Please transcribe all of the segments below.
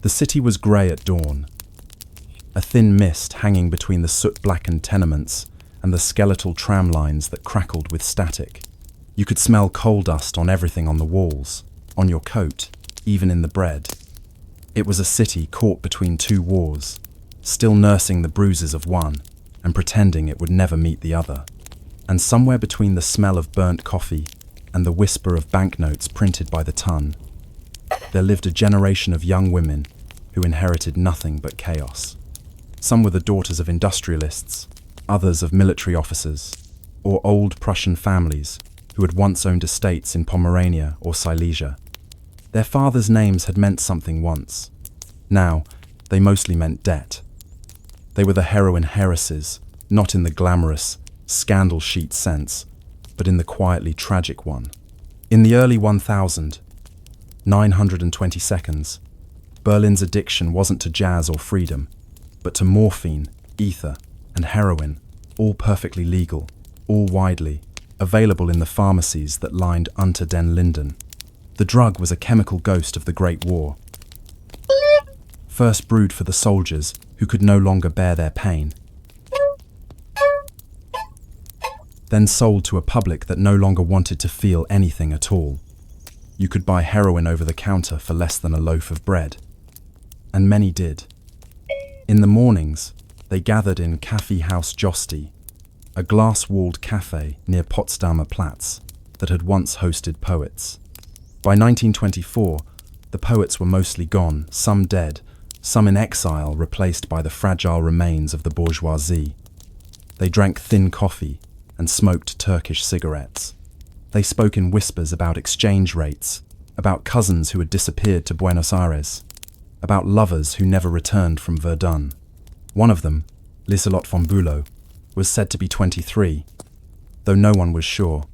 The city was grey at dawn, a thin mist hanging between the soot-blackened tenements and the skeletal tram lines that crackled with static. You could smell coal dust on everything on the walls, on your coat, even in the bread. It was a city caught between two wars, still nursing the bruises of one and pretending it would never meet the other. And somewhere between the smell of burnt coffee and the whisper of banknotes printed by the ton, there lived a generation of young women who inherited nothing but chaos. Some were the daughters of industrialists, others of military officers, or old Prussian families who had once owned estates in Pomerania or Silesia. Their fathers' names had meant something once. Now, they mostly meant debt. They were the Heroin Heiresses, not in the glamorous, scandal sheet sense, but in the quietly tragic one. In the early 1922, Berlin's addiction wasn't to jazz or freedom, but to morphine, ether, and heroin, all perfectly legal, all widely available in the pharmacies that lined Unter den Linden. The drug was a chemical ghost of the Great War. First brewed for the soldiers who could no longer bear their pain, then sold to a public that no longer wanted to feel anything at all. You could buy heroin over the counter for less than a loaf of bread. And many did. In the mornings, they gathered in Kaffeehaus Josti, a glass-walled cafe near Potsdamer Platz that had once hosted poets. By 1924, the poets were mostly gone, some dead, some in exile replaced by the fragile remains of the bourgeoisie. They drank thin coffee and smoked Turkish cigarettes. They spoke in whispers about exchange rates, about cousins who had disappeared to Buenos Aires, about lovers who never returned from Verdun. One of them, Lieselot von Bülow, was said to be 23, though no one was sure.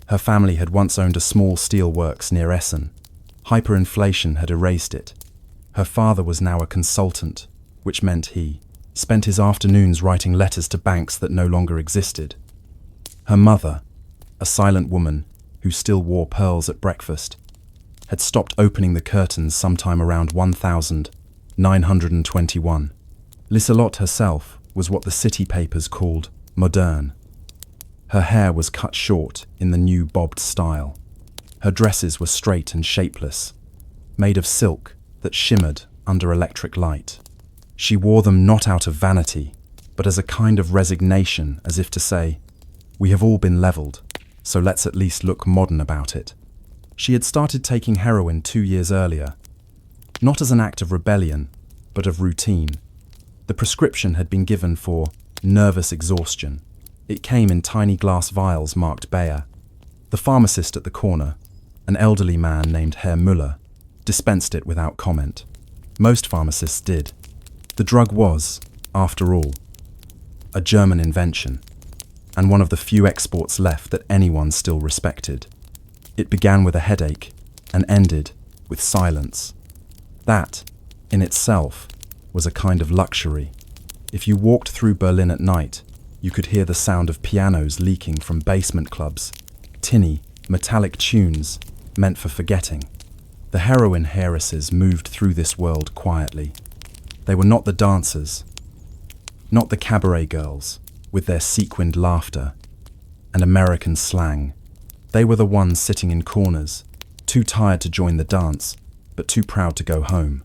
Her family had once owned a small steel works near Essen. Hyperinflation had erased it. Her father was now a consultant, which meant he spent his afternoons writing letters to banks that no longer existed. Her mother, a silent woman who still wore pearls at breakfast, had stopped opening the curtains sometime around 1921. Lieselot herself was what the city papers called modern. Her hair was cut short in the new bobbed style. Her dresses were straight and shapeless, made of silk that shimmered under electric light. She wore them not out of vanity, but as a kind of resignation, as if to say, "We have all been leveled, so let's at least look modern about it." She had started taking heroin 2 years earlier, not as an act of rebellion, but of routine. The prescription had been given for nervous exhaustion. It came in tiny glass vials marked Bayer. The pharmacist at the corner, an elderly man named Herr Müller, dispensed it without comment. Most pharmacists did. The drug was, after all, a German invention, and one of the few exports left that anyone still respected. It began with a headache and ended with silence. That, in itself, was a kind of luxury. If you walked through Berlin at night, you could hear the sound of pianos leaking from basement clubs, tinny, metallic tunes meant for forgetting. The Heroin Heiresses moved through this world quietly. They were not the dancers, not the cabaret girls with their sequined laughter and American slang. They were the ones sitting in corners, too tired to join the dance, but too proud to go home.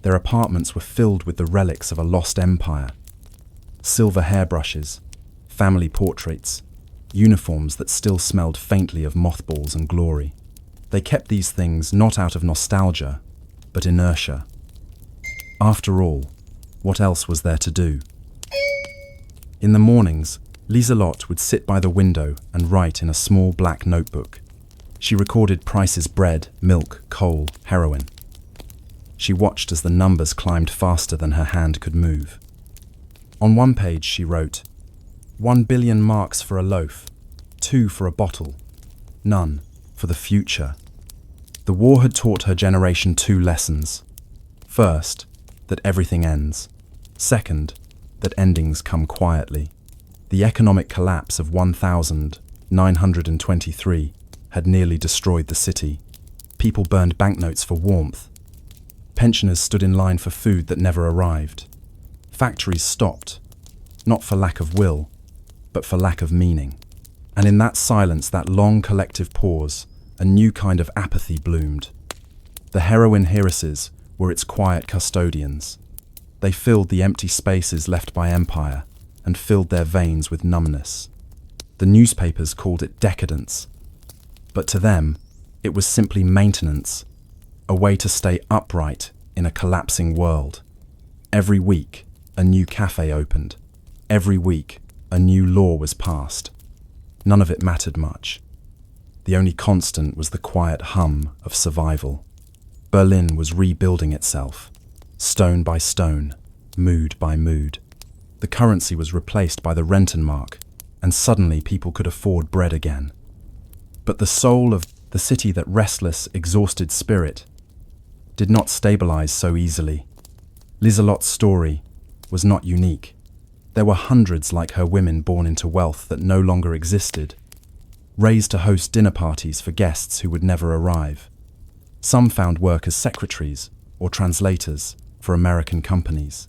Their apartments were filled with the relics of a lost empire. Silver hairbrushes, family portraits, uniforms that still smelled faintly of mothballs and glory. They kept these things not out of nostalgia, but inertia. After all, what else was there to do? In the mornings, Lieselot would sit by the window and write in a small black notebook. She recorded prices: bread, milk, coal, heroin. She watched as the numbers climbed faster than her hand could move. On one page she wrote, 1 billion marks for a loaf, 2 for a bottle, none for the future. The war had taught her generation 2 lessons. First, that everything ends. Second, that endings come quietly. The economic collapse of 1923 had nearly destroyed the city. People burned banknotes for warmth. Pensioners stood in line for food that never arrived. Factories stopped, not for lack of will, but for lack of meaning. And in that silence, that long collective pause, a new kind of apathy bloomed. The Heroin Heiresses were its quiet custodians. They filled the empty spaces left by empire and filled their veins with numbness. The newspapers called it decadence, but to them, it was simply maintenance, a way to stay upright in a collapsing world. Every week, a new cafe opened. Every week, a new law was passed. None of it mattered much. The only constant was the quiet hum of survival. Berlin was rebuilding itself, stone by stone, mood by mood. The currency was replaced by the Rentenmark, and suddenly people could afford bread again. But the soul of the city, that restless, exhausted spirit, did not stabilize so easily. Lieselotte's story was not unique. There were hundreds like her, women born into wealth that no longer existed, raised to host dinner parties for guests who would never arrive. Some found work as secretaries or translators for American companies.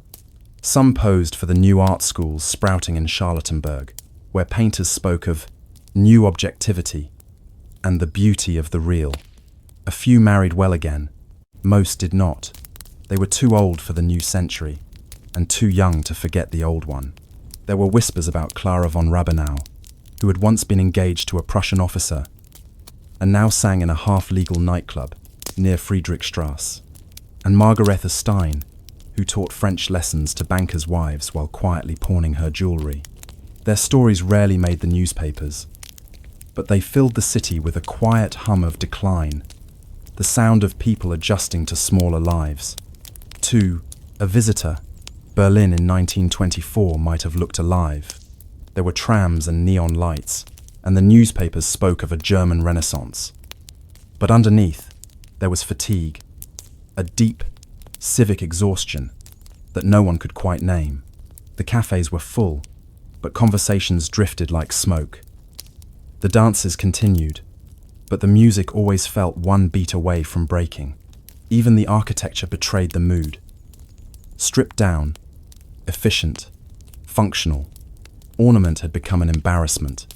Some posed for the new art schools sprouting in Charlottenburg, where painters spoke of new objectivity and the beauty of the real. A few married well again. Most did not. They were too old for the new century and too young to forget the old one. There were whispers about Clara von Rabenau, who had once been engaged to a Prussian officer and now sang in a half-legal nightclub near Friedrichstrasse, and Margaretha Stein, who taught French lessons to bankers' wives while quietly pawning her jewelry. Their stories rarely made the newspapers, but they filled the city with a quiet hum of decline, the sound of people adjusting to smaller lives. To a visitor, Berlin in 1924 might have looked alive. There were trams and neon lights, and the newspapers spoke of a German Renaissance. But underneath, there was fatigue, a deep, civic exhaustion that no one could quite name. The cafes were full, but conversations drifted like smoke. The dances continued, but the music always felt one beat away from breaking. Even the architecture betrayed the mood. Stripped down, efficient, functional, ornament had become an embarrassment.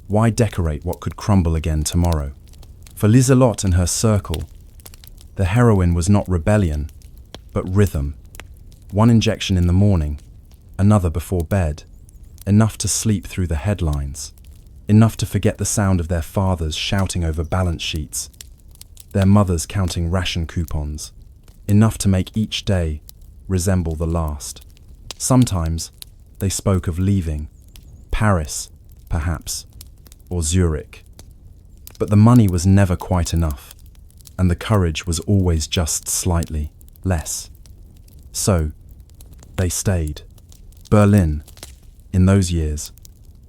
Why decorate what could crumble again tomorrow? For Lieselotte and her circle, the heroin was not rebellion, but rhythm. One injection in the morning, another before bed, enough to sleep through the headlines, enough to forget the sound of their fathers shouting over balance sheets, their mothers counting ration coupons, enough to make each day resemble the last. Sometimes they spoke of leaving, Paris, perhaps, or Zurich. But the money was never quite enough, and the courage was always just slightly less. So, they stayed. Berlin, in those years,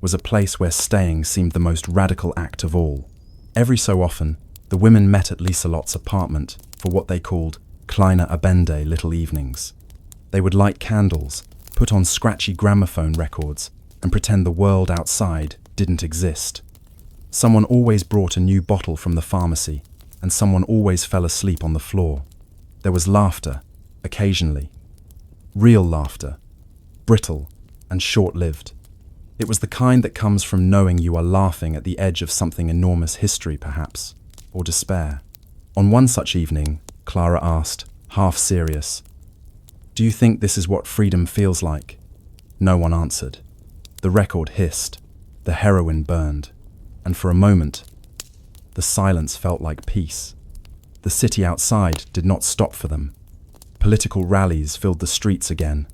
was a place where staying seemed the most radical act of all. Every so often, the women met at Lieselotte's apartment for what they called kleine Abende, little evenings. They would light candles, put on scratchy gramophone records, and pretend the world outside didn't exist. Someone always brought a new bottle from the pharmacy, and someone always fell asleep on the floor. There was laughter, occasionally. Real laughter, brittle and short-lived. It was the kind that comes from knowing you are laughing at the edge of something enormous, history perhaps, or despair. On one such evening, Clara asked, half serious, "Do you think this is what freedom feels like?" No one answered. The record hissed, the heroin burned, and for a moment, the silence felt like peace. The city outside did not stop for them. Political rallies filled the streets again,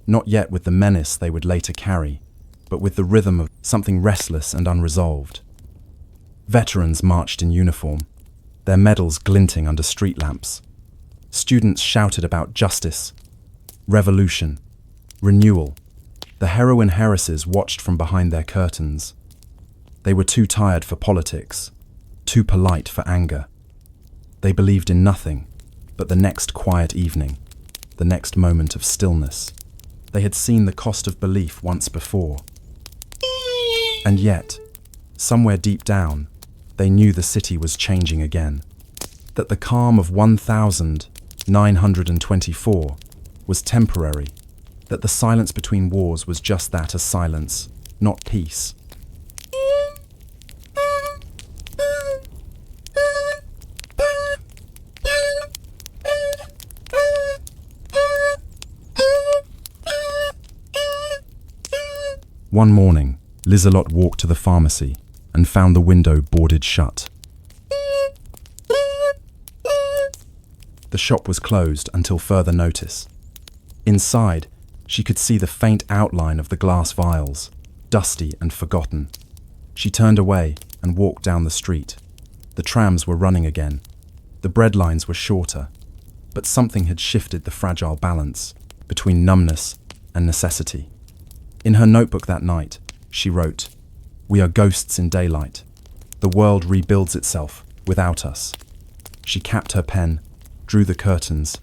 not yet with the menace they would later carry, but with the rhythm of something restless and unresolved. Veterans marched in uniform, their medals glinting under street lamps. Students shouted about justice, revolution, renewal. The Heroin Heiresses watched from behind their curtains. They were too tired for politics, too polite for anger. They believed in nothing but the next quiet evening, the next moment of stillness. They had seen the cost of belief once before. And yet, somewhere deep down, they knew the city was changing again. That the calm of 1,000 924, was temporary, that the silence between wars was just that, a silence, not peace. One morning, Liselott walked to the pharmacy and found the window boarded shut. The shop was closed until further notice. Inside, she could see the faint outline of the glass vials, dusty and forgotten. She turned away and walked down the street. The trams were running again. The bread lines were shorter, but something had shifted the fragile balance between numbness and necessity. In her notebook that night, she wrote, "We are ghosts in daylight. The world rebuilds itself without us." She capped her pen, drew the curtains,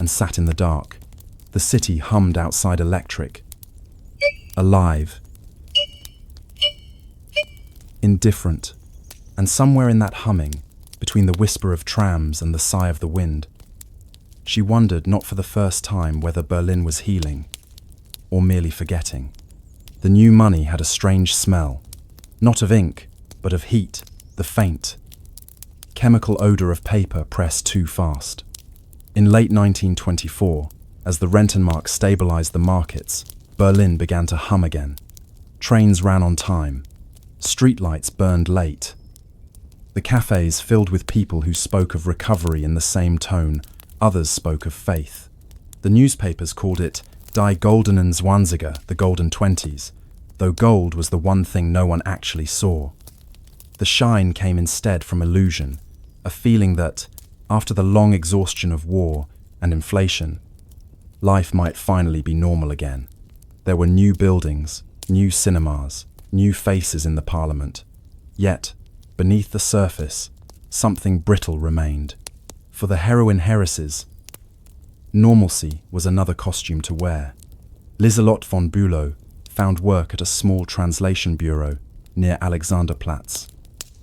and sat in the dark. The city hummed outside electric. Alive. Indifferent. And somewhere in that humming, between the whisper of trams and the sigh of the wind, she wondered not for the first time whether Berlin was healing or merely forgetting. The new money had a strange smell, not of ink, but of heat, the faint, chemical odor of paper pressed too fast. In late 1924, as the Rentenmark stabilized the markets, Berlin began to hum again. Trains ran on time. Streetlights burned late. The cafes filled with people who spoke of recovery in the same tone. Others spoke of faith. The newspapers called it Die Goldenen Zwanziger, the Golden Twenties, though gold was the one thing no one actually saw. The shine came instead from illusion, a feeling that, after the long exhaustion of war and inflation, life might finally be normal again. There were new buildings, new cinemas, new faces in the parliament. Yet, beneath the surface, something brittle remained. For the Heroin Heiresses, normalcy was another costume to wear. Liselott von Bülow found work at a small translation bureau near Alexanderplatz.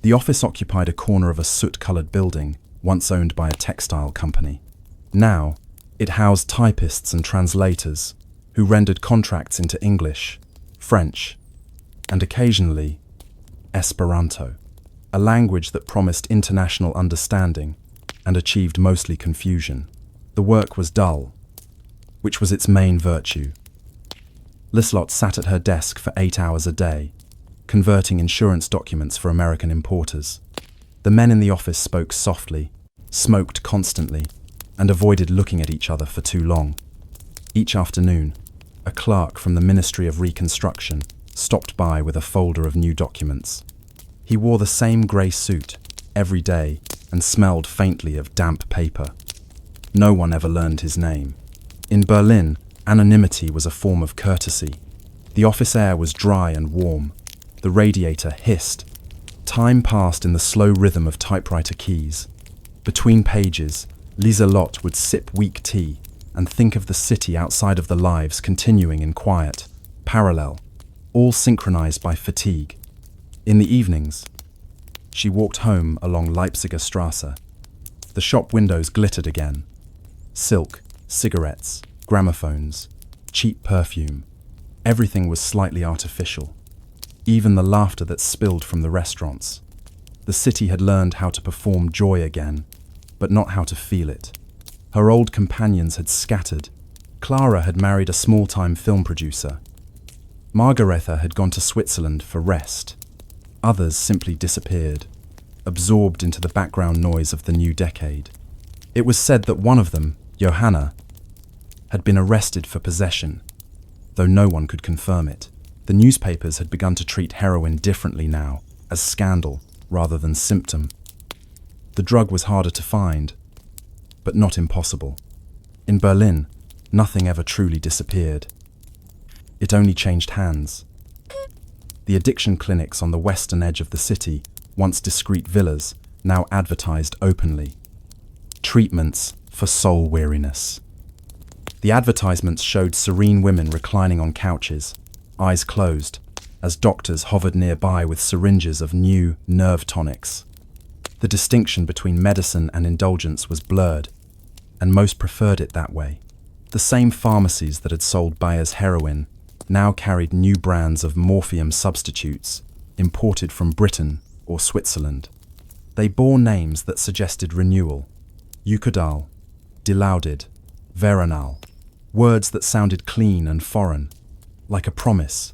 The office occupied a corner of a soot-coloured building once owned by a textile company. Now, it housed typists and translators who rendered contracts into English, French, and occasionally Esperanto, a language that promised international understanding and achieved mostly confusion. The work was dull, which was its main virtue. Liselott sat at her desk for 8 hours a day, converting insurance documents for American importers. The men in the office spoke softly, smoked constantly, and avoided looking at each other for too long. Each afternoon, a clerk from the Ministry of Reconstruction stopped by with a folder of new documents. He wore the same grey suit every day and smelled faintly of damp paper. No one ever learned his name. In Berlin, anonymity was a form of courtesy. The office air was dry and warm. The radiator hissed. Time passed in the slow rhythm of typewriter keys. Between pages, Liselott would sip weak tea and think of the city outside of the lives continuing in quiet, parallel, all synchronized by fatigue. In the evenings, she walked home along Leipziger Strasse. The shop windows glittered again. Silk, cigarettes, gramophones, cheap perfume. Everything was slightly artificial. Even the laughter that spilled from the restaurants. The city had learned how to perform joy again, but not how to feel it. Her old companions had scattered. Clara had married a small-time film producer. Margaretha had gone to Switzerland for rest. Others simply disappeared, absorbed into the background noise of the new decade. It was said that one of them, Johanna, had been arrested for possession, though no one could confirm it. The newspapers had begun to treat heroin differently now, as scandal rather than symptom. The drug was harder to find, but not impossible. In Berlin, nothing ever truly disappeared. It only changed hands. The addiction clinics on the western edge of the city, once discreet villas, now advertised openly. Treatments for soul weariness. The advertisements showed serene women reclining on couches, eyes closed, as doctors hovered nearby with syringes of new nerve tonics. The distinction between medicine and indulgence was blurred, and most preferred it that way. The same pharmacies that had sold Bayer's heroin now carried new brands of morphium substitutes imported from Britain or Switzerland. They bore names that suggested renewal: Eucadal, Dilaudid, Veronal, words that sounded clean and foreign, like a promise.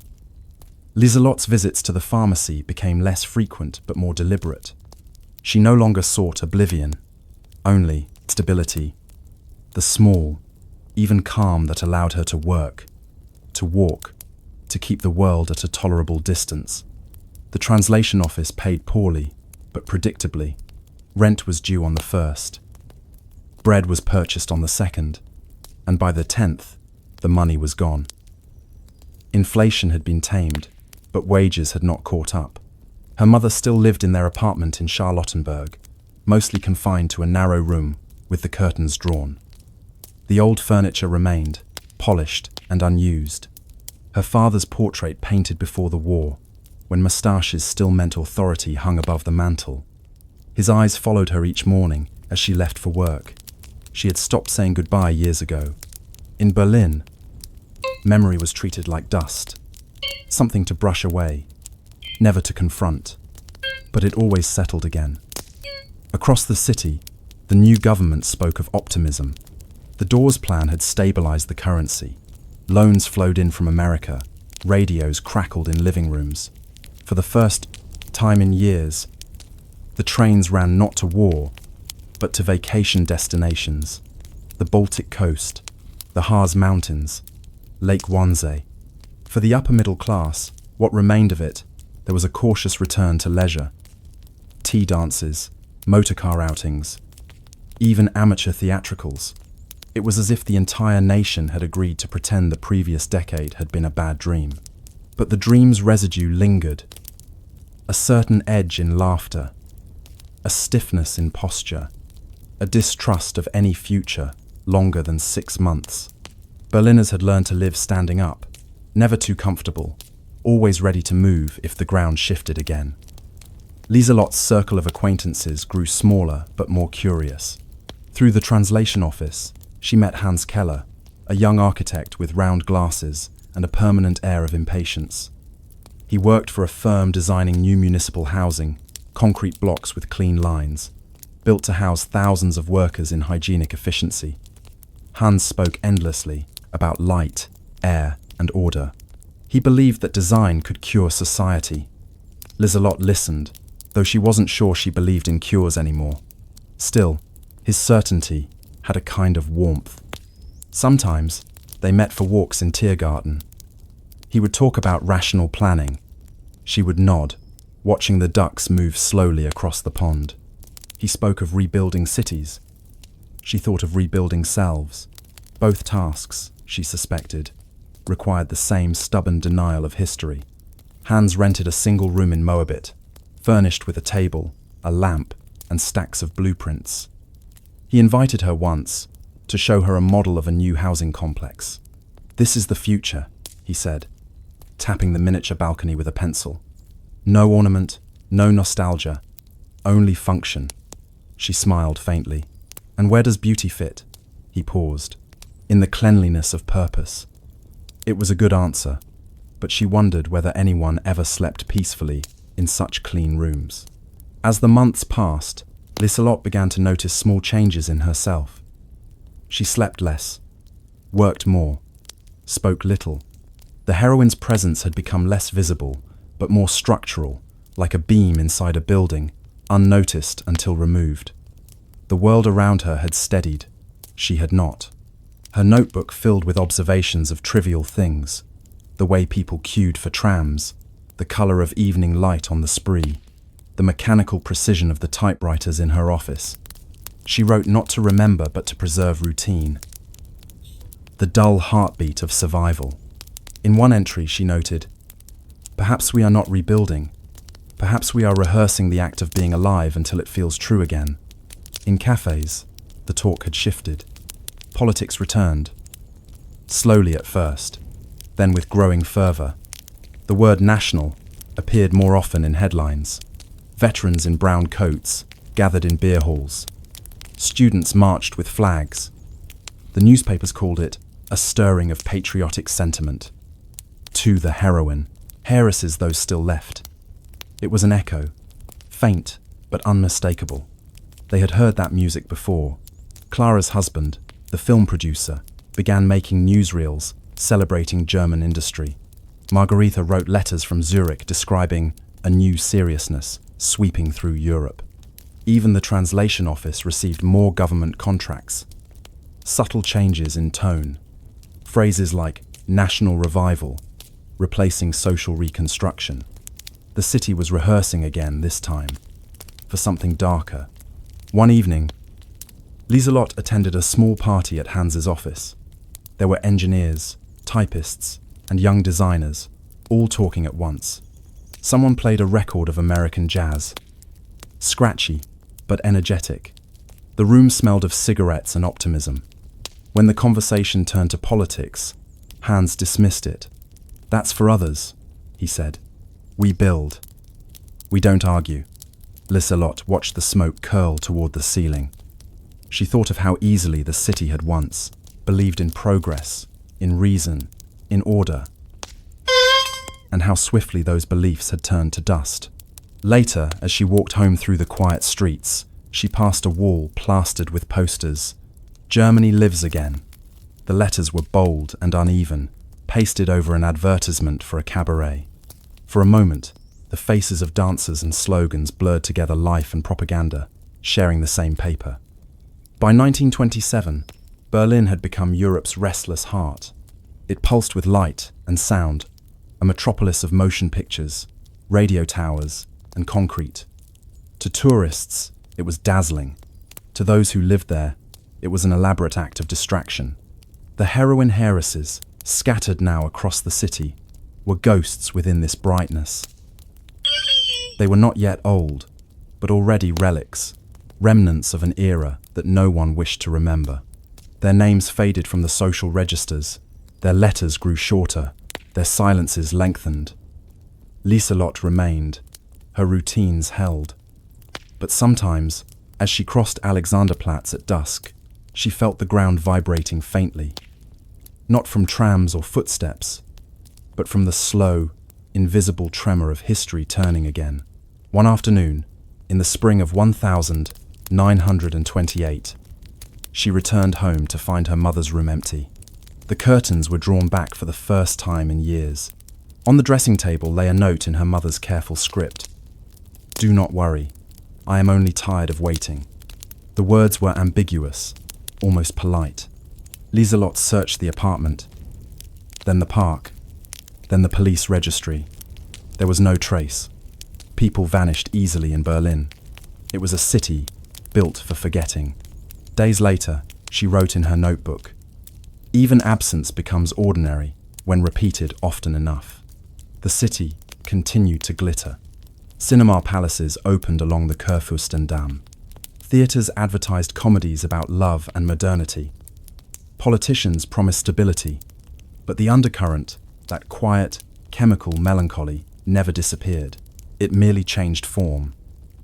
Liselotte's visits to the pharmacy became less frequent but more deliberate. She no longer sought oblivion, only stability, the small, even calm that allowed her to work, to walk, to keep the world at a tolerable distance. The translation office paid poorly, but predictably. Rent was due on the 1st. Bread was purchased on the 2nd, and by the 10th, the money was gone. Inflation had been tamed, but wages had not caught up. Her mother still lived in their apartment in Charlottenburg, mostly confined to a narrow room with the curtains drawn. The old furniture remained, polished and unused. Her father's portrait painted before the war, when moustaches still meant authority, hung above the mantel. His eyes followed her each morning as she left for work. She had stopped saying goodbye years ago. In Berlin, memory was treated like dust, something to brush away, never to confront, but it always settled again. Across the city, the new government spoke of optimism. The Dawes Plan had stabilized the currency. Loans flowed in from America. Radios crackled in living rooms. For the first time in years, the trains ran not to war, but to vacation destinations. The Baltic coast, the Harz Mountains, Lake Wannsee. For the upper middle class, what remained of it, there was a cautious return to leisure. Tea dances, motorcar outings, even amateur theatricals. It was as if the entire nation had agreed to pretend the previous decade had been a bad dream. But the dream's residue lingered. A certain edge in laughter, a stiffness in posture, a distrust of any future longer than 6 months. Berliners had learned to live standing up, never too comfortable, always ready to move if the ground shifted again. Liselotte's circle of acquaintances grew smaller but more curious. Through the translation office, she met Hans Keller, a young architect with round glasses and a permanent air of impatience. He worked for a firm designing new municipal housing, concrete blocks with clean lines, built to house thousands of workers in hygienic efficiency. Hans spoke endlessly about light, air, and order. He believed that design could cure society. Liselotte listened, though she wasn't sure she believed in cures anymore. Still, his certainty had a kind of warmth. Sometimes, they met for walks in Tiergarten. He would talk about rational planning. She would nod, watching the ducks move slowly across the pond. He spoke of rebuilding cities. She thought of rebuilding selves. Both tasks, she suspected, required the same stubborn denial of history. Hans rented a single room in Moabit, furnished with a table, a lamp, and stacks of blueprints. He invited her once to show her a model of a new housing complex. "This is the future," he said, tapping the miniature balcony with a pencil. "No ornament, no nostalgia, only function." She smiled faintly. "And where does beauty fit?" He paused. "In the cleanliness of purpose." It was a good answer, but she wondered whether anyone ever slept peacefully in such clean rooms. As the months passed, Liselotte began to notice small changes in herself. She slept less, worked more, spoke little. The heroine's presence had become less visible, but more structural, like a beam inside a building, unnoticed until removed. The world around her had steadied. She had not. Her notebook filled with observations of trivial things, the way people queued for trams, the colour of evening light on the spree, the mechanical precision of the typewriters in her office. She wrote not to remember but to preserve routine. The dull heartbeat of survival. In one entry she noted, "Perhaps we are not rebuilding. Perhaps we are rehearsing the act of being alive until it feels true again." In cafes, the talk had shifted. Politics returned. Slowly at first, then with growing fervour. The word national appeared more often in headlines. Veterans in brown coats gathered in beer halls. Students marched with flags, The newspapers called it a stirring of patriotic sentiment. To the heroine, heiresses those still left. It was an echo, faint but unmistakable. They had heard that music before. Clara's husband, the film producer, began making newsreels celebrating German industry. Margarita wrote letters from Zurich describing a new seriousness sweeping through Europe. Even the translation office received more government contracts. Subtle changes in tone. Phrases like national revival, replacing social reconstruction. The city was rehearsing again this time, for something darker. One evening, Lieselotte attended a small party at Hans's office. There were engineers, typists, and young designers, all talking at once. Someone played a record of American jazz. Scratchy, but energetic. The room smelled of cigarettes and optimism. When the conversation turned to politics, Hans dismissed it. "That's for others," he said. "We build. We don't argue." Lieselotte watched the smoke curl toward the ceiling. She thought of how easily the city had once believed in progress, in reason, in order, and how swiftly those beliefs had turned to dust. Later, as she walked home through the quiet streets, she passed a wall plastered with posters. "Germany lives again." The letters were bold and uneven, pasted over an advertisement for a cabaret. For a moment, the faces of dancers and slogans blurred together life and propaganda, sharing the same paper. By 1927, Berlin had become Europe's restless heart. It pulsed with light and sound, a metropolis of motion pictures, radio towers, and concrete. To tourists, it was dazzling. To those who lived there, it was an elaborate act of distraction. The Heroin Heiresses, scattered now across the city, were ghosts within this brightness. They were not yet old, but already relics, remnants of an era that no one wished to remember. Their names faded from the social registers, their letters grew shorter, their silences lengthened. Lieselotte remained, her routines held. But sometimes, as she crossed Alexanderplatz at dusk, she felt the ground vibrating faintly. Not from trams or footsteps, but from the slow, invisible tremor of history turning again. One afternoon, in the spring of 1928, she returned home to find her mother's room empty. The curtains were drawn back for the first time in years. On the dressing table lay a note in her mother's careful script. "Do not worry. I am only tired of waiting." The words were ambiguous, almost polite. Lieselotte searched the apartment, then the park, then the police registry. There was no trace. People vanished easily in Berlin. It was a city built for forgetting. Days later, she wrote in her notebook, "Even absence becomes ordinary when repeated often enough." The city continued to glitter. Cinema palaces opened along the Kurfürstendamm. Theatres advertised comedies about love and modernity. Politicians promised stability, but the undercurrent, that quiet, chemical melancholy, never disappeared. It merely changed form.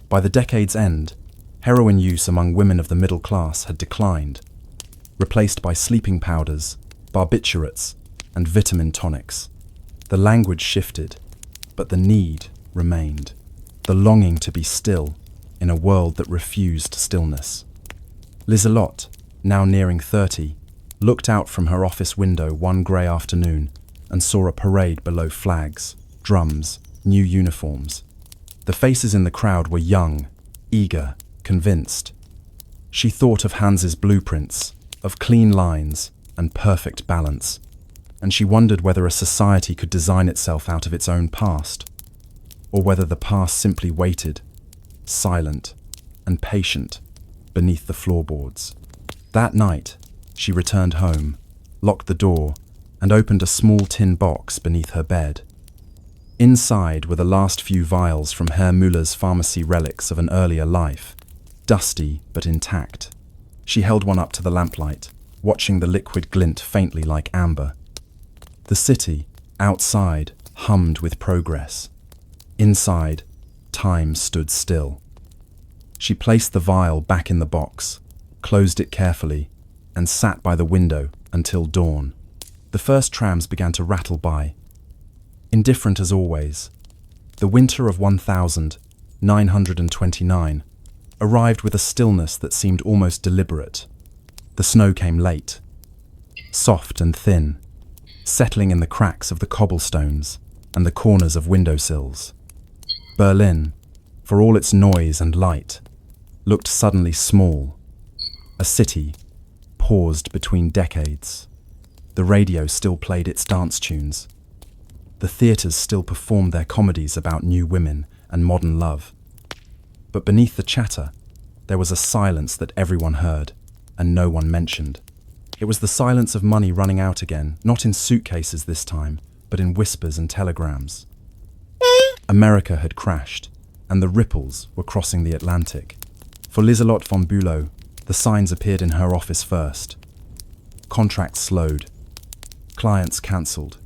By the decade's end, heroin use among women of the middle class had declined, replaced by sleeping powders, barbiturates, and vitamin tonics. The language shifted, but the need remained. The longing to be still in a world that refused stillness. Lieselotte, now nearing 30, looked out from her office window one grey afternoon and saw a parade below flags, drums, new uniforms. The faces in the crowd were young, eager, convinced. She thought of Hans's blueprints, of clean lines and perfect balance, and she wondered whether a society could design itself out of its own past, or whether the past simply waited, silent and patient, beneath the floorboards. That night, she returned home, locked the door, and opened a small tin box beneath her bed. Inside were the last few vials from Herr Müller's pharmacy relics of an earlier life, dusty but intact. She held one up to the lamplight, watching the liquid glint faintly like amber. The city, outside, hummed with progress. Inside, time stood still. She placed the vial back in the box, closed it carefully, and sat by the window until dawn. The first trams began to rattle by. Indifferent as always, the winter of 1929 arrived with a stillness that seemed almost deliberate. The snow came late, soft and thin, settling in the cracks of the cobblestones and the corners of windowsills. Berlin, for all its noise and light, looked suddenly small. A city paused between decades. The radio still played its dance tunes. The theatres still performed their comedies about new women and modern love. But beneath the chatter, there was a silence that everyone heard and no one mentioned. It was the silence of money running out again, not in suitcases this time, but in whispers and telegrams. America had crashed, and the ripples were crossing the Atlantic. For Lieselotte von Bülow, the signs appeared in her office first. Contracts slowed. Clients cancelled.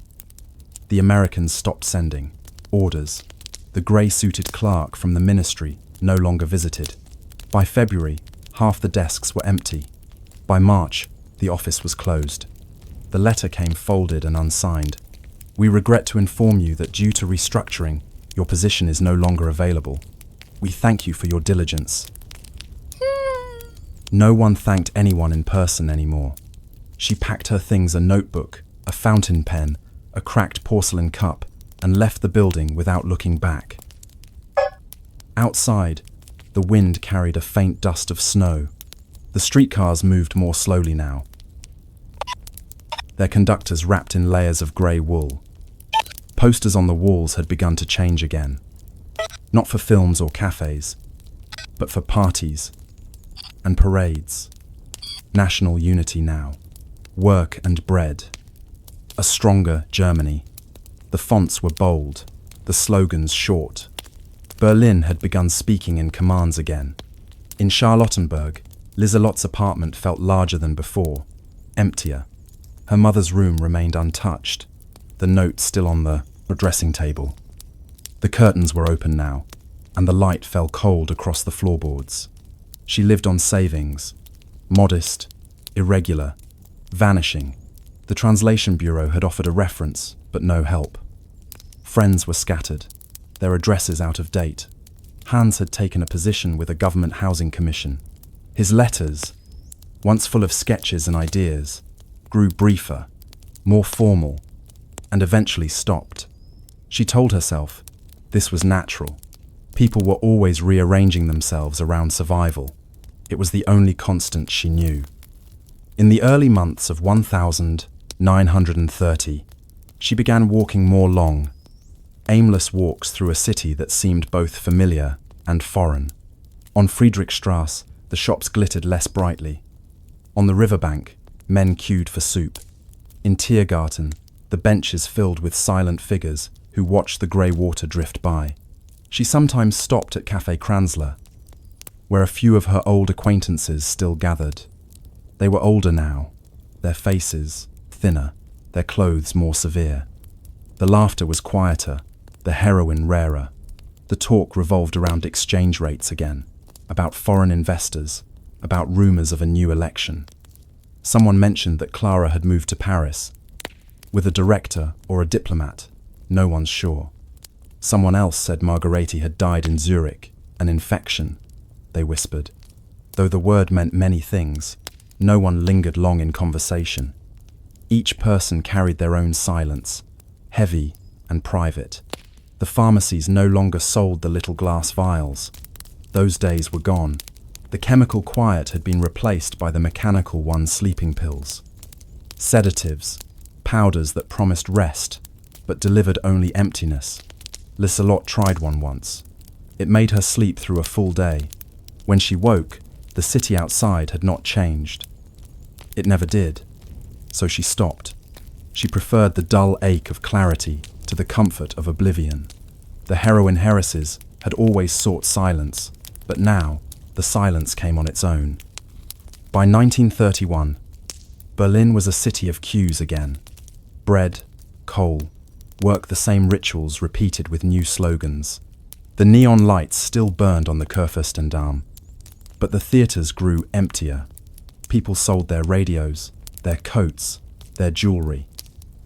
The Americans stopped sending orders. The grey-suited clerk from the ministry no longer visited. By February, half the desks were empty. By March, the office was closed. The letter came folded and unsigned. We regret to inform you that due to restructuring, your position is no longer available. We thank you for your diligence. No one thanked anyone in person anymore. She packed her things, a notebook, a fountain pen, a cracked porcelain cup, and left the building without looking back. Outside, the wind carried a faint dust of snow. The streetcars moved more slowly now, their conductors wrapped in layers of grey wool. Posters on the walls had begun to change again, not for films or cafes, but for parties and parades. National unity now, work and bread, a stronger Germany. The fonts were bold, the slogans short. Berlin had begun speaking in commands again. In Charlottenburg, Lieselotte's apartment felt larger than before, emptier. Her mother's room remained untouched, the note still on the dressing table. The curtains were open now, and the light fell cold across the floorboards. She lived on savings, modest, irregular, vanishing. The translation bureau had offered a reference, but no help. Friends were scattered, their addresses out of date. Hans had taken a position with a government housing commission. His letters, once full of sketches and ideas, grew briefer, more formal, and eventually stopped. She told herself this was natural. People were always rearranging themselves around survival. It was the only constant she knew. In the early months of 1930, she began walking more long, aimless walks through a city that seemed both familiar and foreign. On Friedrichstrasse, the shops glittered less brightly. On the riverbank, men queued for soup. In Tiergarten, the benches filled with silent figures who watched the grey water drift by. She sometimes stopped at Café Kranzler, where a few of her old acquaintances still gathered. They were older now, their faces thinner, their clothes more severe. The laughter was quieter, the heroin rarer. The talk revolved around exchange rates again, about foreign investors, about rumours of a new election. Someone mentioned that Clara had moved to Paris, with a director or a diplomat, no one's sure. Someone else said Margarete had died in Zurich, an infection, they whispered. Though the word meant many things, no one lingered long in conversation. Each person carried their own silence, heavy and private. The pharmacies no longer sold the little glass vials. Those days were gone. The chemical quiet had been replaced by the mechanical one, sleeping pills. Sedatives, powders that promised rest, but delivered only emptiness. Lieselotte tried one once. It made her sleep through a full day. When she woke, the city outside had not changed. It never did. So she stopped. She preferred the dull ache of clarity to the comfort of oblivion. The Heroin Heiresses had always sought silence, but now the silence came on its own. By 1931, Berlin was a city of queues again. Bread, coal, work, the same rituals repeated with new slogans. The neon lights still burned on the Kurfürstendamm, but the theatres grew emptier. People sold their radios, their coats, their jewelry.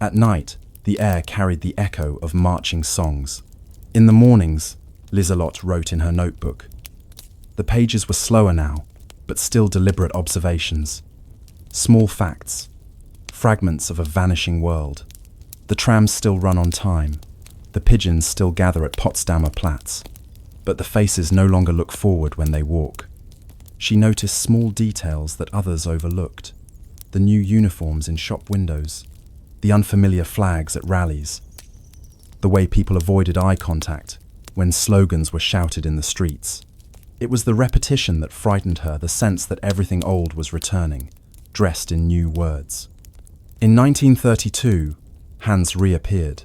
At night, the air carried the echo of marching songs. In the mornings, Liselotte wrote in her notebook. The pages were slower now, but still deliberate observations. Small facts, fragments of a vanishing world. The trams still run on time. The pigeons still gather at Potsdamer Platz. But the faces no longer look forward when they walk. She noticed small details that others overlooked. The new uniforms in shop windows, the unfamiliar flags at rallies, the way people avoided eye contact when slogans were shouted in the streets. It was the repetition that frightened her, the sense that everything old was returning, dressed in new words. In 1932, Hans reappeared.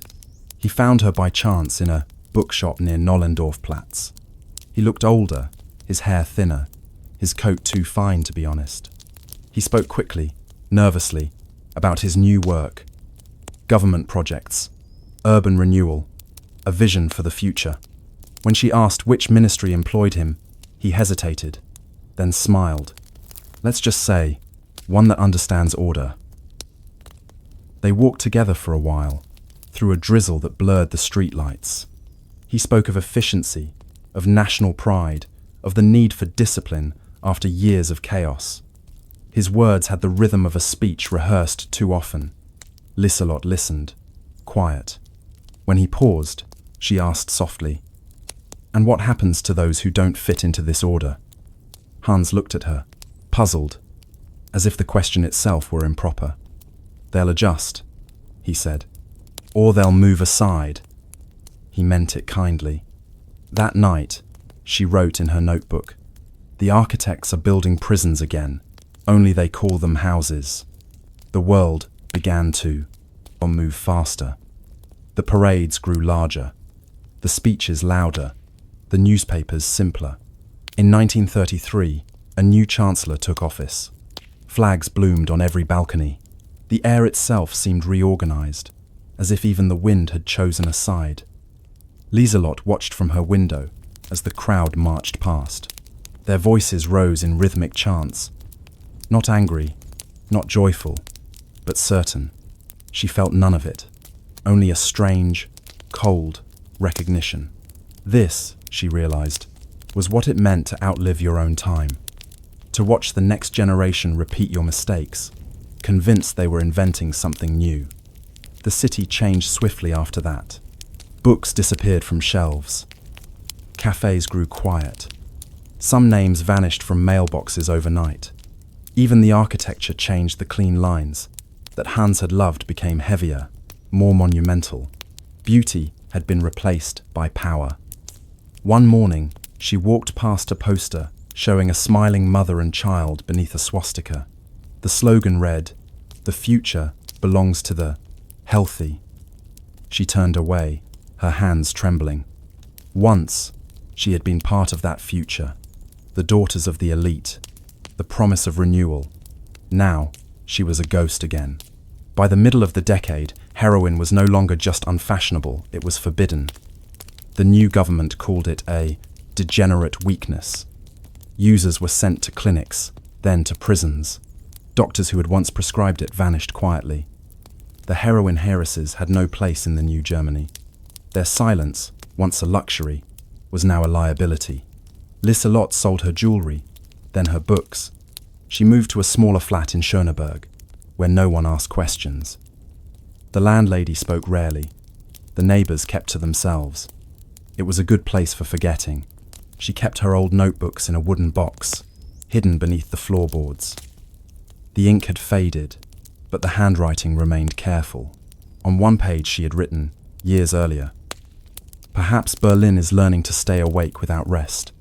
He found her by chance in a bookshop near Nollendorfplatz. He looked older, his hair thinner, his coat too fine to be honest. He spoke quickly, nervously, about his new work, government projects, urban renewal, a vision for the future. When she asked which ministry employed him, he hesitated, then smiled. Let's just say, one that understands order. They walked together for a while, through a drizzle that blurred the streetlights. He spoke of efficiency, of national pride, of the need for discipline after years of chaos. His words had the rhythm of a speech rehearsed too often. Liselotte listened, quiet. When he paused, she asked softly, "And what happens to those who don't fit into this order?" Hans looked at her, puzzled, as if the question itself were improper. "They'll adjust," he said, "or they'll move aside." He meant it kindly. That night, she wrote in her notebook, "The architects are building prisons again, only they call them houses." The world began to move faster. The parades grew larger, the speeches louder, the newspapers simpler. In 1933, a new chancellor took office. Flags bloomed on every balcony. The air itself seemed reorganized, as if even the wind had chosen a side. Liselotte watched from her window as the crowd marched past. Their voices rose in rhythmic chants. Not angry, not joyful, but certain. She felt none of it, only a strange, cold recognition. This, she realized, was what it meant to outlive your own time. To watch the next generation repeat your mistakes, convinced they were inventing something new. The city changed swiftly after that. Books disappeared from shelves. Cafes grew quiet. Some names vanished from mailboxes overnight. Even the architecture changed. The clean lines that Hans had loved became heavier, more monumental. Beauty had been replaced by power. One morning, she walked past a poster showing a smiling mother and child beneath a swastika. The slogan read, "The future belongs to the healthy." She turned away, her hands trembling. Once, she had been part of that future, the daughters of the elite, the promise of renewal. Now, she was a ghost again. By the middle of the decade, heroin was no longer just unfashionable, it was forbidden. The new government called it a degenerate weakness. Users were sent to clinics, then to prisons. Doctors who had once prescribed it vanished quietly. The Heroin Heiresses had no place in the new Germany. Their silence, once a luxury, was now a liability. Liselotte sold her jewelry, then her books. She moved to a smaller flat in Schöneberg, where no one asked questions. The landlady spoke rarely. The neighbors kept to themselves. It was a good place for forgetting. She kept her old notebooks in a wooden box, hidden beneath the floorboards. The ink had faded, but the handwriting remained careful. On one page she had written, years earlier, "Perhaps Berlin is learning to stay awake without rest."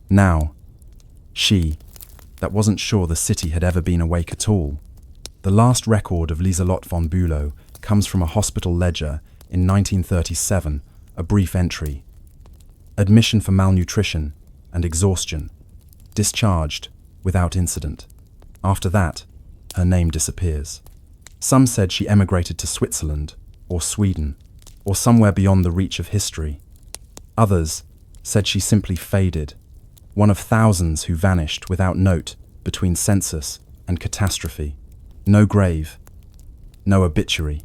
Now, she, that wasn't sure the city had ever been awake at all. The last record of Liselotte von Bülow comes from a hospital ledger in 1937, a brief entry. Admission for malnutrition and exhaustion. Discharged without incident. After that, her name disappears. Some said she emigrated to Switzerland or Sweden or somewhere beyond the reach of history. Others said she simply faded, one of thousands who vanished without note between census and and catastrophe. No grave, no obituary.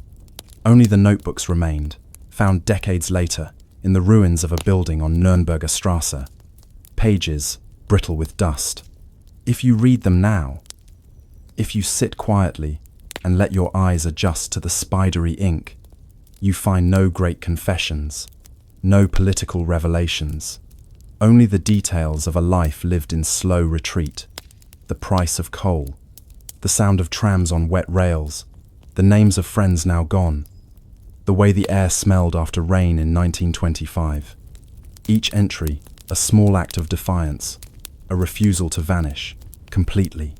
Only the notebooks remained, found decades later in the ruins of a building on Nürnberger Straße. Pages brittle with dust. If you read them now, if you sit quietly and let your eyes adjust to the spidery ink, you find no great confessions, no political revelations, only the details of a life lived in slow retreat. The price of coal, the sound of trams on wet rails, the names of friends now gone, the way the air smelled after rain in 1925. Each entry, a small act of defiance, a refusal to vanish completely.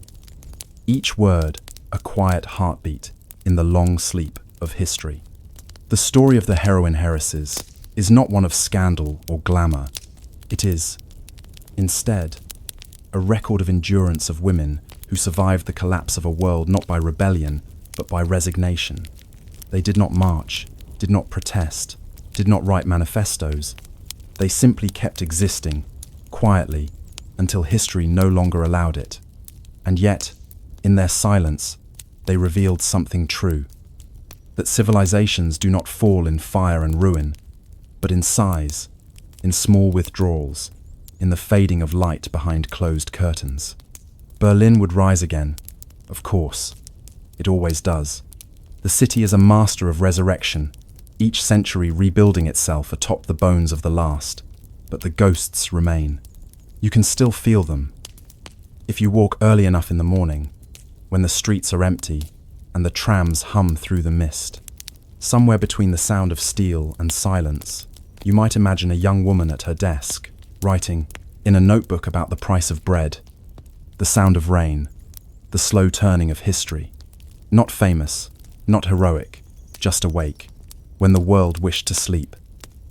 Each word, a quiet heartbeat in the long sleep of history. The story of the Heroin Heiresses is not one of scandal or glamour. It is, instead, a record of endurance of women who survived the collapse of a world not by rebellion, but by resignation. They did not march, did not protest, did not write manifestos. They simply kept existing, quietly, until history no longer allowed it. And yet, in their silence, they revealed something true. That civilizations do not fall in fire and ruin, but in sighs, in small withdrawals, in the fading of light behind closed curtains. Berlin would rise again, of course. It always does. The city is a master of resurrection, each century rebuilding itself atop the bones of the last. But the ghosts remain. You can still feel them. If you walk early enough in the morning, when the streets are empty and the trams hum through the mist, somewhere between the sound of steel and silence, you might imagine a young woman at her desk, writing in a notebook about the price of bread, the sound of rain, the slow turning of history. Not famous, not heroic, just awake, when the world wished to sleep.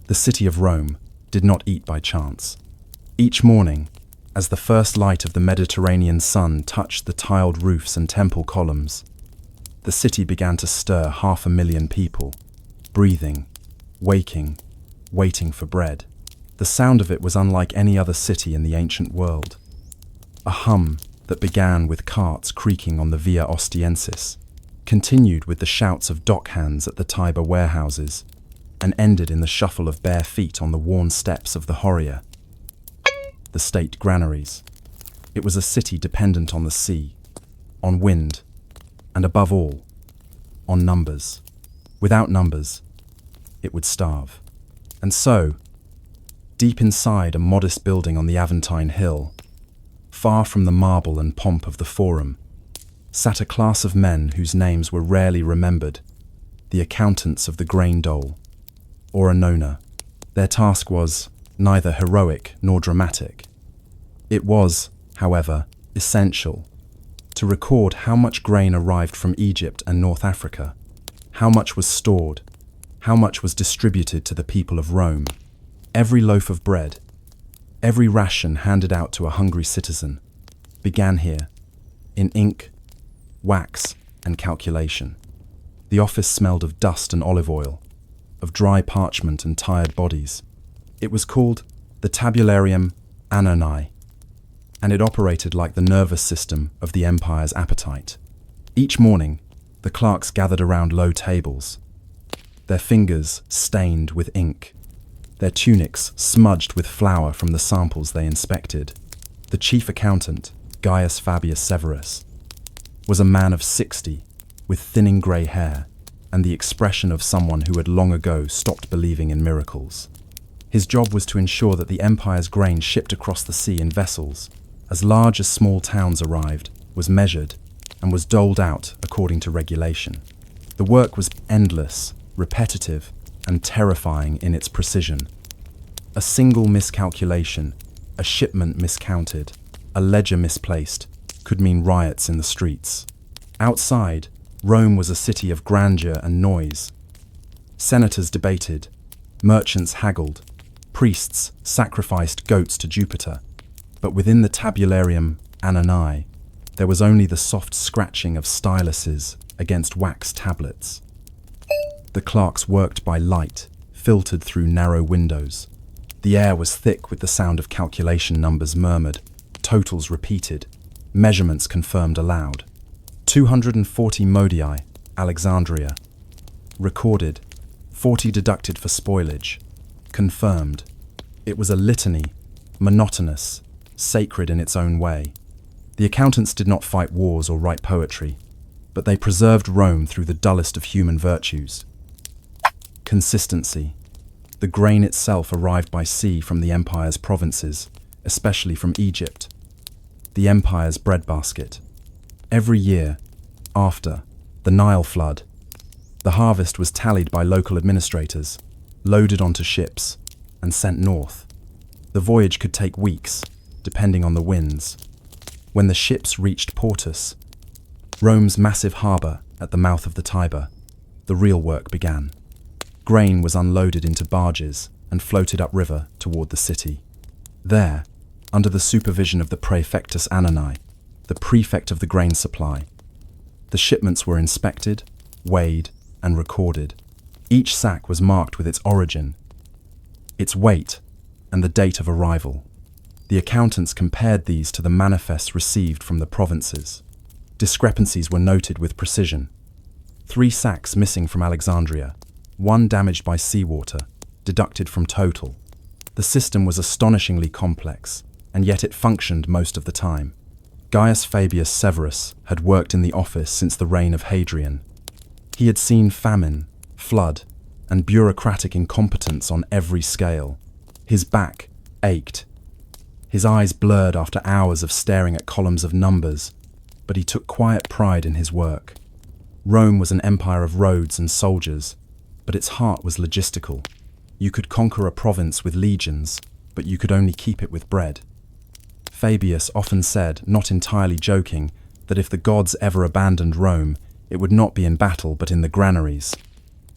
The city of Rome did not eat by chance. Each morning, as the first light of the Mediterranean sun touched the tiled roofs and temple columns, the city began to stir 500,000 people, breathing, waking, waiting for bread. The sound of it was unlike any other city in the ancient world. A hum that began with carts creaking on the Via Ostiensis, continued with the shouts of dockhands at the Tiber warehouses, and ended in the shuffle of bare feet on the worn steps of the Horia, the state granaries. It was a city dependent on the sea, on wind, and above all, on numbers. Without numbers, it would starve. And so, deep inside a modest building on the Aventine Hill, far from the marble and pomp of the Forum, sat a class of men whose names were rarely remembered, the accountants of the grain dole, or a nona. Their task was neither heroic nor dramatic. It was, however, essential to record how much grain arrived from Egypt and North Africa, how much was stored, how much was distributed to the people of Rome. Every loaf of bread, every ration handed out to a hungry citizen, began here, in ink, wax, and calculation. The office smelled of dust and olive oil, of dry parchment and tired bodies. It was called the Tabularium Annoni, and it operated like the nervous system of the empire's appetite. Each morning, the clerks gathered around low tables, their fingers stained with ink, their tunics smudged with flour from the samples they inspected. The chief accountant, Gaius Fabius Severus, was a man of 60, with thinning grey hair, and the expression of someone who had long ago stopped believing in miracles. His job was to ensure that the empire's grain shipped across the sea in vessels, as large as small towns arrived, was measured, and was doled out according to regulation. The work was endless, repetitive, and terrifying in its precision. A single miscalculation, a shipment miscounted, a ledger misplaced, could mean riots in the streets. Outside, Rome was a city of grandeur and noise. Senators debated, merchants haggled, priests sacrificed goats to Jupiter. But within the Tabularium Annoni, there was only the soft scratching of styluses against wax tablets. The clerks worked by light, filtered through narrow windows. The air was thick with the sound of calculation numbers murmured, totals repeated, measurements confirmed aloud. 240 modii, Alexandria. Recorded, 40 deducted for spoilage. Confirmed. It was a litany, monotonous, sacred in its own way. The accountants did not fight wars or write poetry, but they preserved Rome through the dullest of human virtues. Consistency. The grain itself arrived by sea from the empire's provinces, especially from Egypt. The empire's breadbasket. Every year, after the Nile flood, the harvest was tallied by local administrators, loaded onto ships, and sent north. The voyage could take weeks, depending on the winds. When the ships reached Portus, Rome's massive harbour at the mouth of the Tiber, the real work began. Grain was unloaded into barges and floated upriver toward the city. There, under the supervision of the Praefectus Annonae, the prefect of the grain supply, the shipments were inspected, weighed, and recorded. Each sack was marked with its origin, its weight, and the date of arrival. The accountants compared these to the manifests received from the provinces. Discrepancies were noted with precision. 3 sacks missing from Alexandria, 1 damaged by seawater, deducted from total. The system was astonishingly complex, and yet it functioned most of the time. Gaius Fabius Severus had worked in the office since the reign of Hadrian. He had seen famine, flood, and bureaucratic incompetence on every scale. His back ached. His eyes blurred after hours of staring at columns of numbers, but he took quiet pride in his work. Rome was an empire of roads and soldiers, but its heart was logistical. You could conquer a province with legions, but you could only keep it with bread. Fabius often said, not entirely joking, that if the gods ever abandoned Rome, it would not be in battle but in the granaries.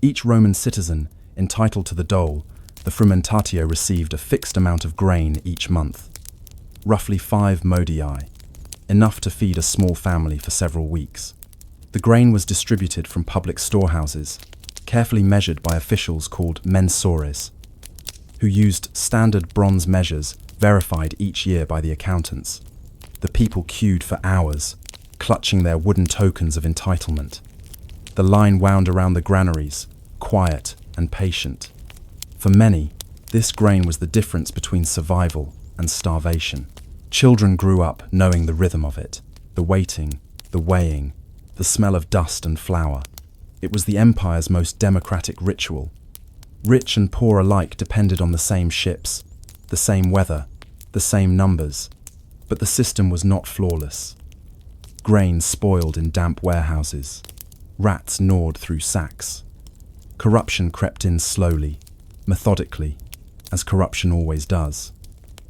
Each Roman citizen, entitled to the dole, the frumentatio, received a fixed amount of grain each month. Roughly 5 modii, enough to feed a small family for several weeks. The grain was distributed from public storehouses, carefully measured by officials called mensores, who used standard bronze measures verified each year by the accountants. The people queued for hours, clutching their wooden tokens of entitlement. The line wound around the granaries, quiet and patient. For many, this grain was the difference between survival and starvation. Children grew up knowing the rhythm of it, the waiting, the weighing, the smell of dust and flour. It was the empire's most democratic ritual. Rich and poor alike depended on the same ships, the same weather, the same numbers, but the system was not flawless. Grain spoiled in damp warehouses. Rats gnawed through sacks. Corruption crept in slowly, methodically, as corruption always does.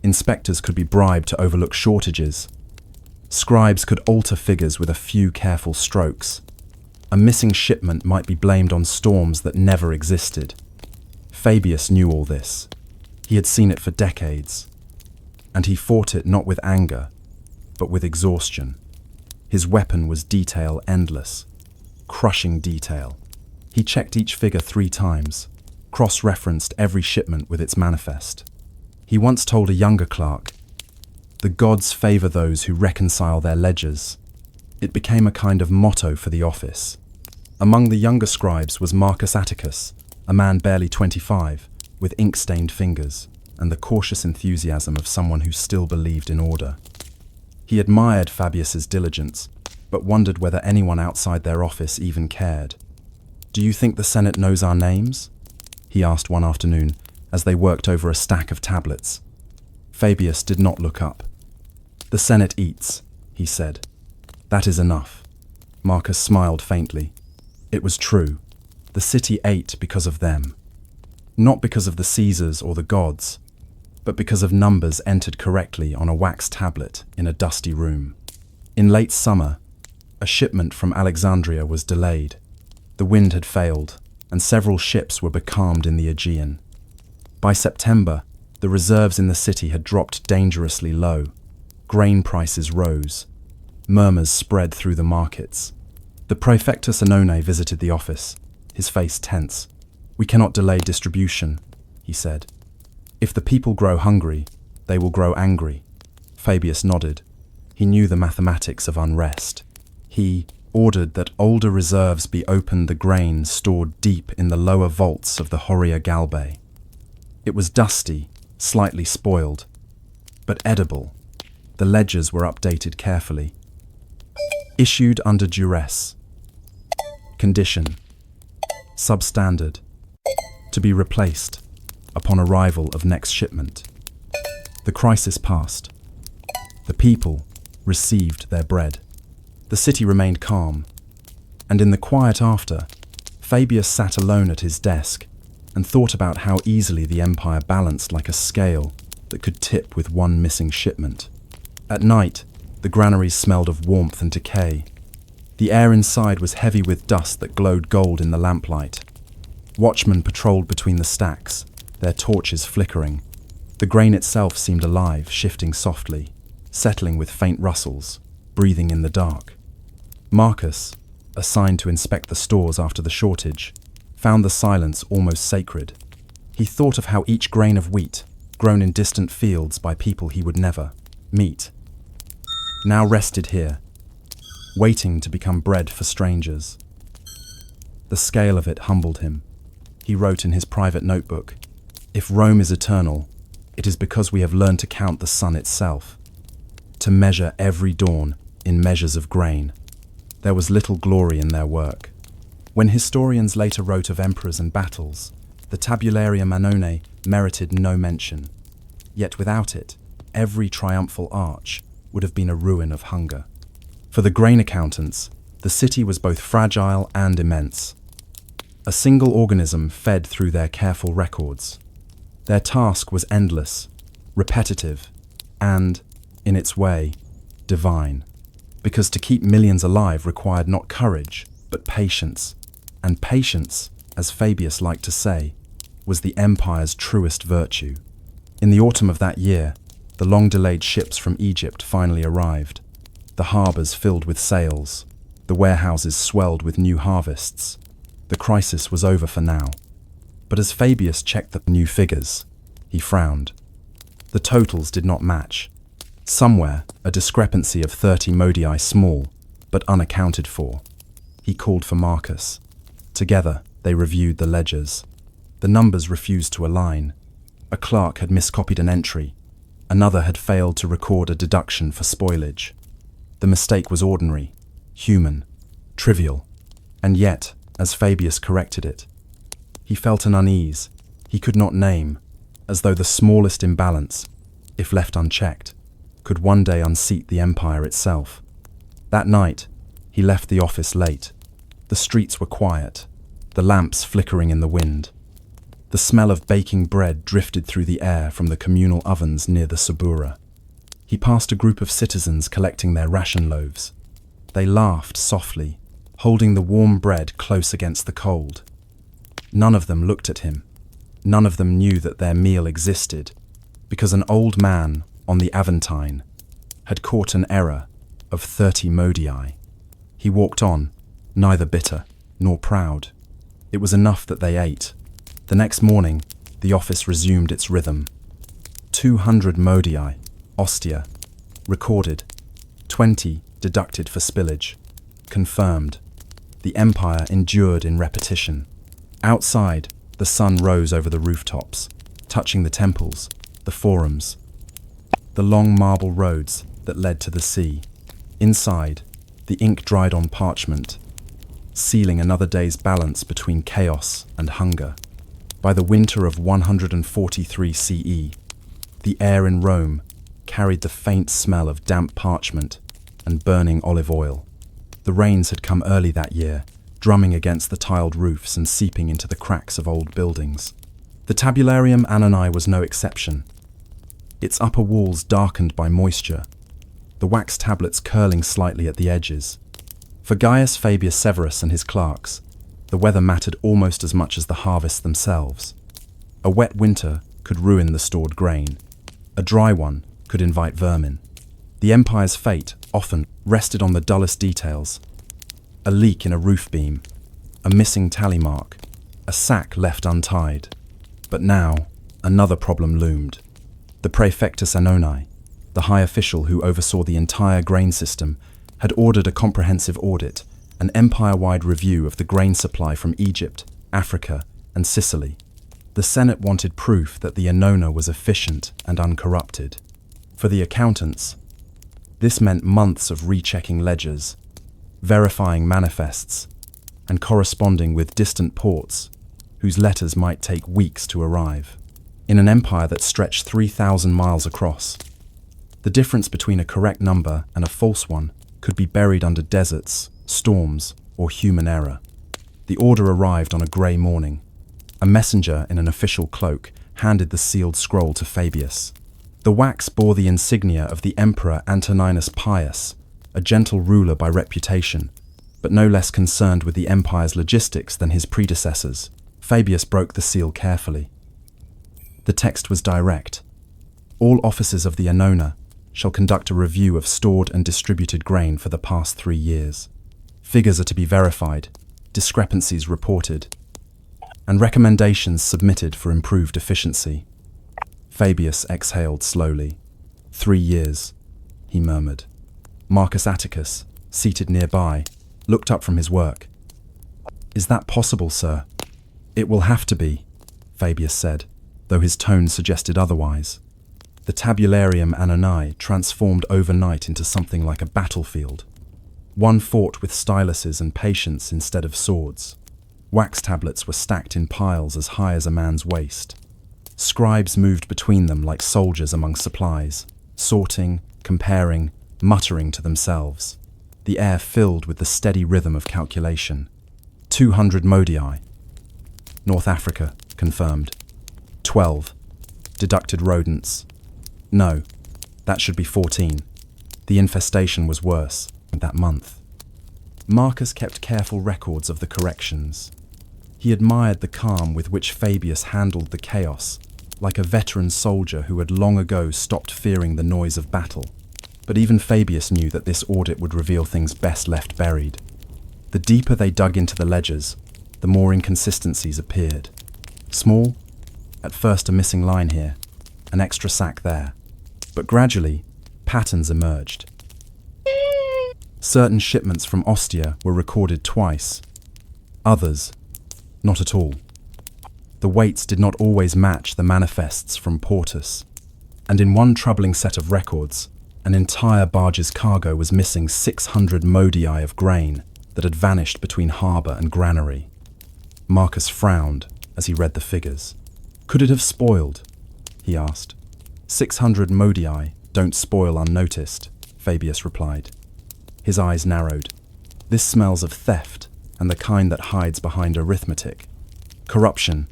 Inspectors could be bribed to overlook shortages. Scribes could alter figures with a few careful strokes. A missing shipment might be blamed on storms that never existed. Fabius knew all this. He had seen it for decades. And he fought it not with anger, but with exhaustion. His weapon was detail endless, crushing detail. He checked each figure 3 times, cross-referenced every shipment with its manifest. He once told a younger clerk, "The gods favor those who reconcile their ledgers." It became a kind of motto for the office. Among the younger scribes was Marcus Atticus, a man barely 25, with ink-stained fingers, and the cautious enthusiasm of someone who still believed in order. He admired Fabius's diligence, but wondered whether anyone outside their office even cared. "Do you think the Senate knows our names?" he asked one afternoon, as they worked over a stack of tablets. Fabius did not look up. "The Senate eats," he said. "That is enough." Marcus smiled faintly. It was true. The city ate because of them. Not because of the Caesars or the gods, but because of numbers entered correctly on a wax tablet in a dusty room. In late summer, a shipment from Alexandria was delayed. The wind had failed, and several ships were becalmed in the Aegean. By September, the reserves in the city had dropped dangerously low. Grain prices rose. Murmurs spread through the markets. The Praefectus Annonae visited the office, his face tense. "We cannot delay distribution," he said. "If the people grow hungry, they will grow angry." Fabius nodded. He knew the mathematics of unrest. He, ordered that older reserves be opened, the grain stored deep in the lower vaults of the Horia Galbe. It was dusty, slightly spoiled, but edible. The ledgers were updated carefully. Issued under duress. Condition: substandard. To be replaced upon arrival of next shipment. The crisis passed. The people received their bread. The city remained calm, and in the quiet after, Fabius sat alone at his desk and thought about how easily the empire balanced like a scale that could tip with one missing shipment. At night, the granaries smelled of warmth and decay. The air inside was heavy with dust that glowed gold in the lamplight. Watchmen patrolled between the stacks, their torches flickering. The grain itself seemed alive, shifting softly, settling with faint rustles, breathing in the dark. Marcus, assigned to inspect the stores after the shortage, found the silence almost sacred. He thought of how each grain of wheat, grown in distant fields by people he would never meet, now rested here, waiting to become bread for strangers. The scale of it humbled him. He wrote in his private notebook, "If Rome is eternal, it is because we have learned to count the sun itself, to measure every dawn in measures of grain." There was little glory in their work. When historians later wrote of emperors and battles, the Tabularia Manone merited no mention. Yet without it, every triumphal arch would have been a ruin of hunger. For the grain accountants, the city was both fragile and immense. A single organism fed through their careful records. Their task was endless, repetitive, and, in its way, divine. Because to keep millions alive required not courage, but patience. And patience, as Fabius liked to say, was the empire's truest virtue. In the autumn of that year, the long-delayed ships from Egypt finally arrived. The harbours filled with sails, the warehouses swelled with new harvests. The crisis was over for now. But as Fabius checked the new figures, he frowned. The totals did not match. Somewhere, a discrepancy of 30 modii small, but unaccounted for. He called for Marcus. Together, they reviewed the ledgers. The numbers refused to align. A clerk had miscopied an entry. Another had failed to record a deduction for spoilage. The mistake was ordinary, human, trivial. And yet, as Fabius corrected it, he felt an unease he could not name, as though the smallest imbalance, if left unchecked, could one day unseat the empire itself. That night, he left the office late. The streets were quiet, the lamps flickering in the wind. The smell of baking bread drifted through the air from the communal ovens near the Subura. He passed a group of citizens collecting their ration loaves. They laughed softly, holding the warm bread close against the cold. None of them looked at him. None of them knew that their meal existed, because an old man on the Aventine had caught an error of 30 modii. He walked on, neither bitter nor proud. It was enough that they ate. The next morning, the office resumed its rhythm. 200 modii, ostia, recorded. 20 deducted for spillage. Confirmed. The empire endured in repetition. Outside, the sun rose over the rooftops, touching the temples, the forums, the long marble roads that led to the sea. Inside, the ink dried on parchment, sealing another day's balance between chaos and hunger. By the winter of 143 CE, the air in Rome carried the faint smell of damp parchment and burning olive oil. The rains had come early that year, drumming against the tiled roofs and seeping into the cracks of old buildings. The Tabularium Annoni was no exception. Its upper walls darkened by moisture, the wax tablets curling slightly at the edges. For Gaius Fabius Severus and his clerks, the weather mattered almost as much as the harvests themselves. A wet winter could ruin the stored grain. A dry one could invite vermin. The empire's fate often rested on the dullest details. A leak in a roof beam, a missing tally mark, a sack left untied. But now, another problem loomed. The Praefectus Annoni, the high official who oversaw the entire grain system, had ordered a comprehensive audit an empire-wide review of the grain supply from Egypt, Africa, and Sicily. The Senate wanted proof that the Annona was efficient and uncorrupted. For the accountants, this meant months of rechecking ledgers, verifying manifests, and corresponding with distant ports, whose letters might take weeks to arrive. In an empire that stretched 3,000 miles across, the difference between a correct number and a false one could be buried under deserts, storms, or human error. The order arrived on a grey morning. A messenger in an official cloak handed the sealed scroll to Fabius. The wax bore the insignia of the Emperor Antoninus Pius, a gentle ruler by reputation, but no less concerned with the empire's logistics than his predecessors. Fabius broke the seal carefully. The text was direct. All officers of the Annona shall conduct a review of stored and distributed grain for the past 3 years. Figures are to be verified, discrepancies reported, and recommendations submitted for improved efficiency. Fabius exhaled slowly. 3 years, he murmured. Marcus Atticus, seated nearby, looked up from his work. "Is that possible, sir?" "It will have to be," Fabius said, though his tone suggested otherwise. The Tabularium Annonai transformed overnight into something like a battlefield. One fought with styluses and patience instead of swords. Wax tablets were stacked in piles as high as a man's waist. Scribes moved between them like soldiers among supplies, sorting, comparing, muttering to themselves. The air filled with the steady rhythm of calculation. 200 modii. North Africa, confirmed. 12. Deducted rodents. No, that should be 14. The infestation was worse that month. Marcus kept careful records of the corrections. He admired the calm with which Fabius handled the chaos, like a veteran soldier who had long ago stopped fearing the noise of battle. But even Fabius knew that this audit would reveal things best left buried. The deeper they dug into the ledgers, the more inconsistencies appeared. Small, at first a missing line here, an extra sack there. But gradually, patterns emerged. Certain shipments from Ostia were recorded twice. Others, not at all. The weights did not always match the manifests from Portus. And in one troubling set of records, an entire barge's cargo was missing 600 modii of grain that had vanished between harbour and granary. Marcus frowned as he read the figures. "Could it have spoiled?" he asked. 600 modii don't spoil unnoticed," Fabius replied. His eyes narrowed. "This smells of theft, and the kind that hides behind arithmetic. Corruption.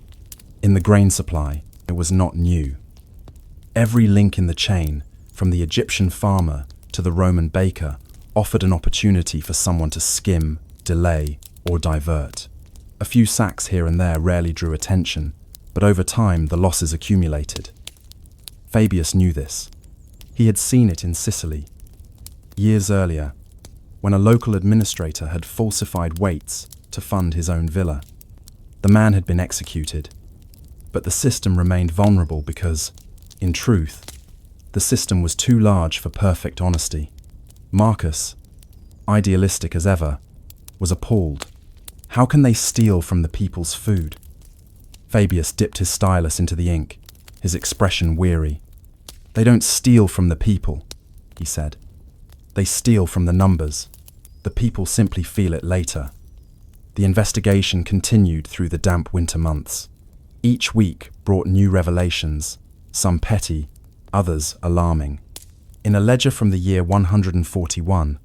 In the grain supply, it was not new. Every link in the chain, from the Egyptian farmer to the Roman baker, offered an opportunity for someone to skim, delay, or divert. A few sacks here and there rarely drew attention, but over time the losses accumulated. Fabius knew this. He had seen it in Sicily. Years earlier, when a local administrator had falsified weights to fund his own villa. The man had been executed, but the system remained vulnerable because, in truth, the system was too large for perfect honesty. Marcus, idealistic as ever, was appalled. How can they steal from the people's food? Fabius dipped his stylus into the ink, his expression weary. "They don't steal from the people," he said. "They steal from the numbers. The people simply feel it later." The investigation continued through the damp winter months. Each week brought new revelations, some petty, others alarming. In a ledger from the year 141,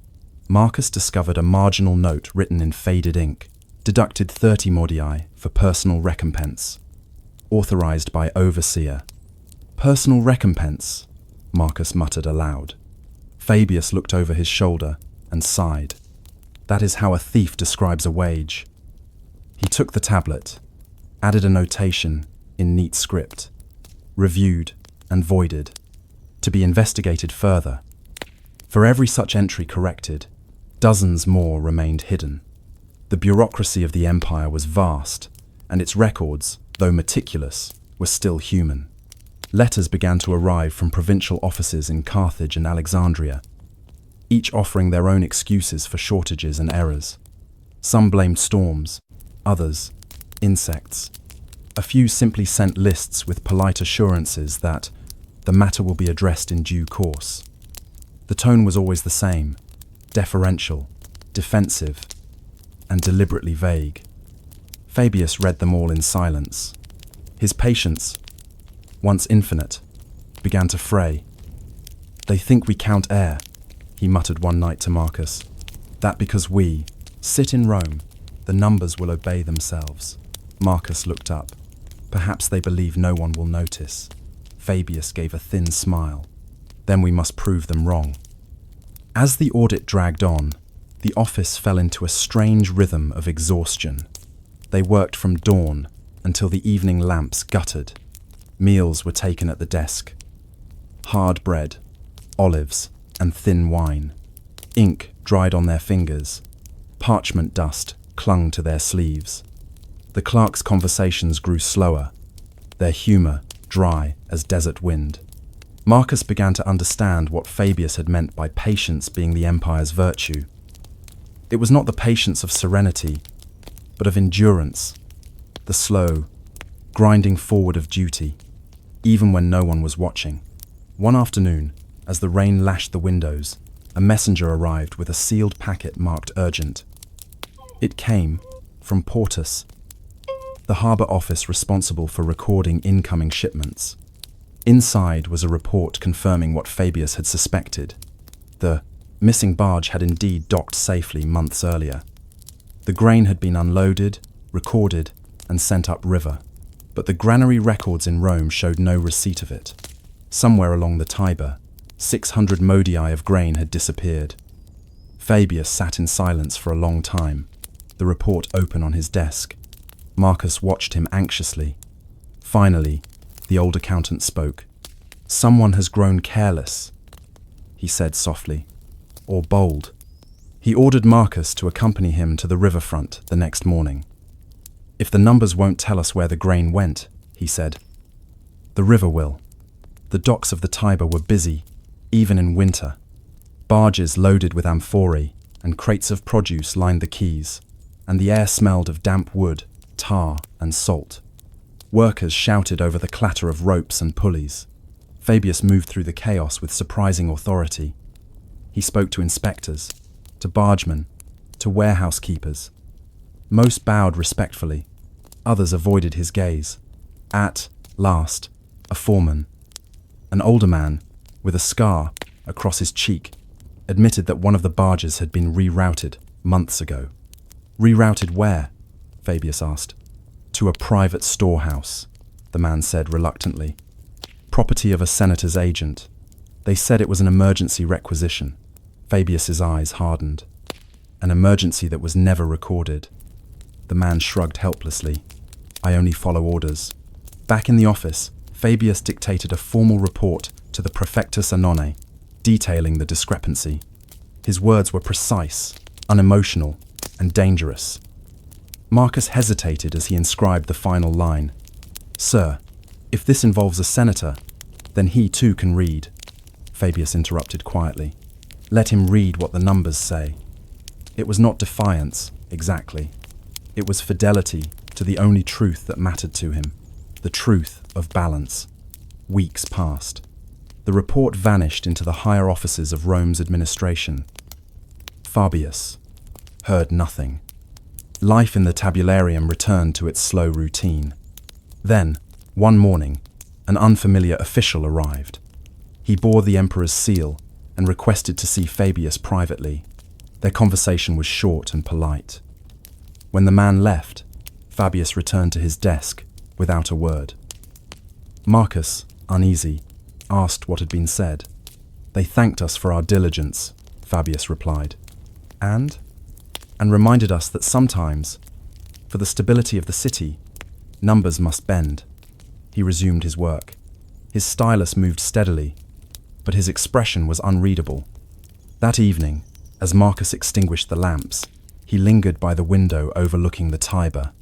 Marcus discovered a marginal note written in faded ink, deducted 30 modii for personal recompense, authorized by overseer. "Personal recompense," Marcus muttered aloud. Fabius looked over his shoulder and sighed. That is how a thief describes a wage. He took the tablet, added a notation in neat script, reviewed and voided, to be investigated further. For every such entry corrected, dozens more remained hidden. The bureaucracy of the empire was vast, and its records, though meticulous, were still human. Letters began to arrive from provincial offices in Carthage and Alexandria, each offering their own excuses for shortages and errors. Some blamed storms, others, insects. A few simply sent lists with polite assurances that the matter will be addressed in due course. The tone was always the same, deferential, defensive, and deliberately vague. Fabius read them all in silence. His patience, once infinite, began to fray. "They think we count air," he muttered one night to Marcus. "That because we sit in Rome, the numbers will obey themselves." Marcus looked up. "Perhaps they believe no one will notice." Fabius gave a thin smile. "Then we must prove them wrong." As the audit dragged on, the office fell into a strange rhythm of exhaustion. They worked from dawn until the evening lamps guttered. Meals were taken at the desk. Hard bread, olives, and thin wine. Ink dried on their fingers. Parchment dust clung to their sleeves. The clerks' conversations grew slower, their humour dry as desert wind. Marcus began to understand what Fabius had meant by patience being the empire's virtue. It was not the patience of serenity, but of endurance, the slow, grinding forward of duty, even when no one was watching. One afternoon, as the rain lashed the windows, a messenger arrived with a sealed packet marked urgent. It came from Portus, the harbour office responsible for recording incoming shipments. Inside was a report confirming what Fabius had suspected. The missing barge had indeed docked safely months earlier. The grain had been unloaded, recorded, and sent upriver, but the granary records in Rome showed no receipt of it. Somewhere along the Tiber, 600 modi of grain had disappeared. Fabius sat in silence for a long time, the report open on his desk. Marcus watched him anxiously. Finally, the old accountant spoke. "Someone has grown careless," he said softly, "or bold." He ordered Marcus to accompany him to the riverfront the next morning. "If the numbers won't tell us where the grain went," he said, "the river will." The docks of the Tiber were busy, even in winter. Barges loaded with amphorae and crates of produce lined the quays, and the air smelled of damp wood, tar, and salt. Workers shouted over the clatter of ropes and pulleys. Fabius moved through the chaos with surprising authority. He spoke to inspectors, to bargemen, to warehouse keepers. Most bowed respectfully, others avoided his gaze. At last, a foreman, an older man with a scar across his cheek, admitted that one of the barges had been rerouted months ago. "Rerouted where?" Fabius asked. "To a private storehouse," the man said reluctantly. "Property of a senator's agent. They said it was an emergency requisition." Fabius's eyes hardened. An emergency that was never recorded. The man shrugged helplessly. "I only follow orders." Back in the office, Fabius dictated a formal report to the Praefectus Annone, detailing the discrepancy. His words were precise, unemotional, and dangerous. Marcus hesitated as he inscribed the final line. "Sir, if this involves a senator, then he too can read," Fabius interrupted quietly. "Let him read what the numbers say." It was not defiance, exactly. It was fidelity to the only truth that mattered to him, the truth of balance. Weeks passed. The report vanished into the higher offices of Rome's administration. Fabius heard nothing. Life in the tabularium returned to its slow routine. Then, one morning, an unfamiliar official arrived. He bore the emperor's seal and requested to see Fabius privately. Their conversation was short and polite. When the man left, Fabius returned to his desk without a word. Marcus, uneasy, asked what had been said. "They thanked us for our diligence," Fabius replied. And reminded us that sometimes, for the stability of the city, numbers must bend." He resumed his work. His stylus moved steadily, but his expression was unreadable. That evening, as Marcus extinguished the lamps, he lingered by the window overlooking the Tiber.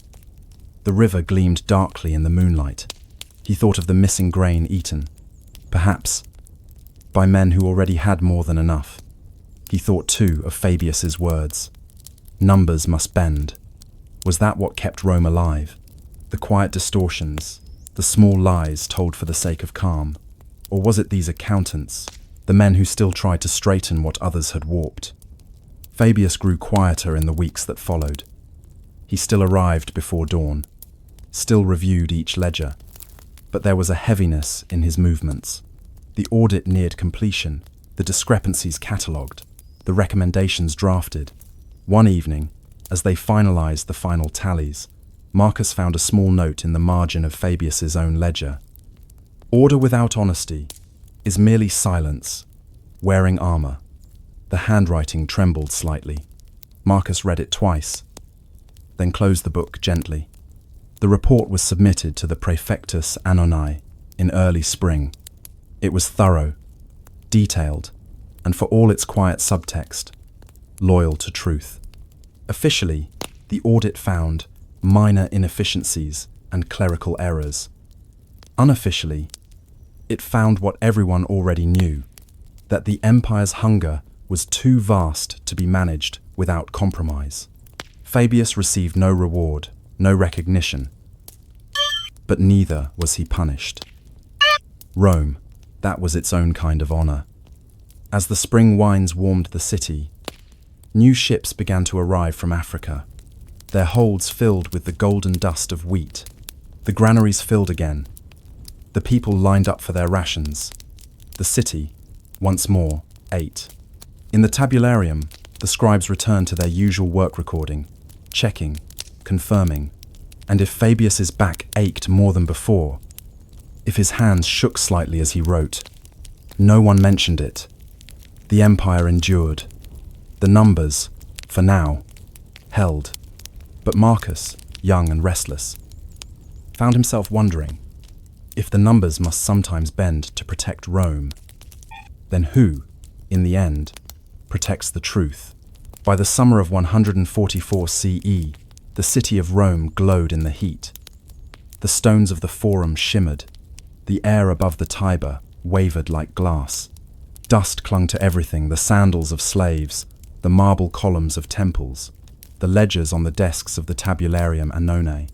The river gleamed darkly in the moonlight. He thought of the missing grain eaten, perhaps by men who already had more than enough. He thought too of Fabius's words. Numbers must bend. Was that what kept Rome alive? The quiet distortions, the small lies told for the sake of calm? Or was it these accountants, the men who still tried to straighten what others had warped? Fabius grew quieter in the weeks that followed. He still arrived before dawn, still reviewed each ledger, but there was a heaviness in his movements. The audit neared completion, the discrepancies catalogued, the recommendations drafted. One evening, as they finalized the final tallies, Marcus found a small note in the margin of Fabius's own ledger. Order without honesty is merely silence, wearing armor. The handwriting trembled slightly. Marcus read it twice, then closed the book gently. The report was submitted to the Praefectus Annoni in early spring. It was thorough, detailed, and for all its quiet subtext, loyal to truth. Officially, the audit found minor inefficiencies and clerical errors. Unofficially, it found what everyone already knew, that the empire's hunger was too vast to be managed without compromise. Fabius received no reward, no recognition, but neither was he punished. Rome, that was its own kind of honor. As the spring winds warmed the city, new ships began to arrive from Africa, their holds filled with the golden dust of wheat. The granaries filled again. The people lined up for their rations. The city, once more, ate. In the tabularium, the scribes returned to their usual work recording, checking, confirming, and if Fabius's back ached more than before, if his hands shook slightly as he wrote, no one mentioned it. The empire endured. The numbers, for now, held. But Marcus, young and restless, found himself wondering, if the numbers must sometimes bend to protect Rome, then who, in the end, protects the truth? By the summer of 144 CE, the city of Rome glowed in the heat. The stones of the Forum shimmered. The air above the Tiber wavered like glass. Dust clung to everything, the sandals of slaves, the marble columns of temples, the ledgers on the desks of the Tabularium Annone.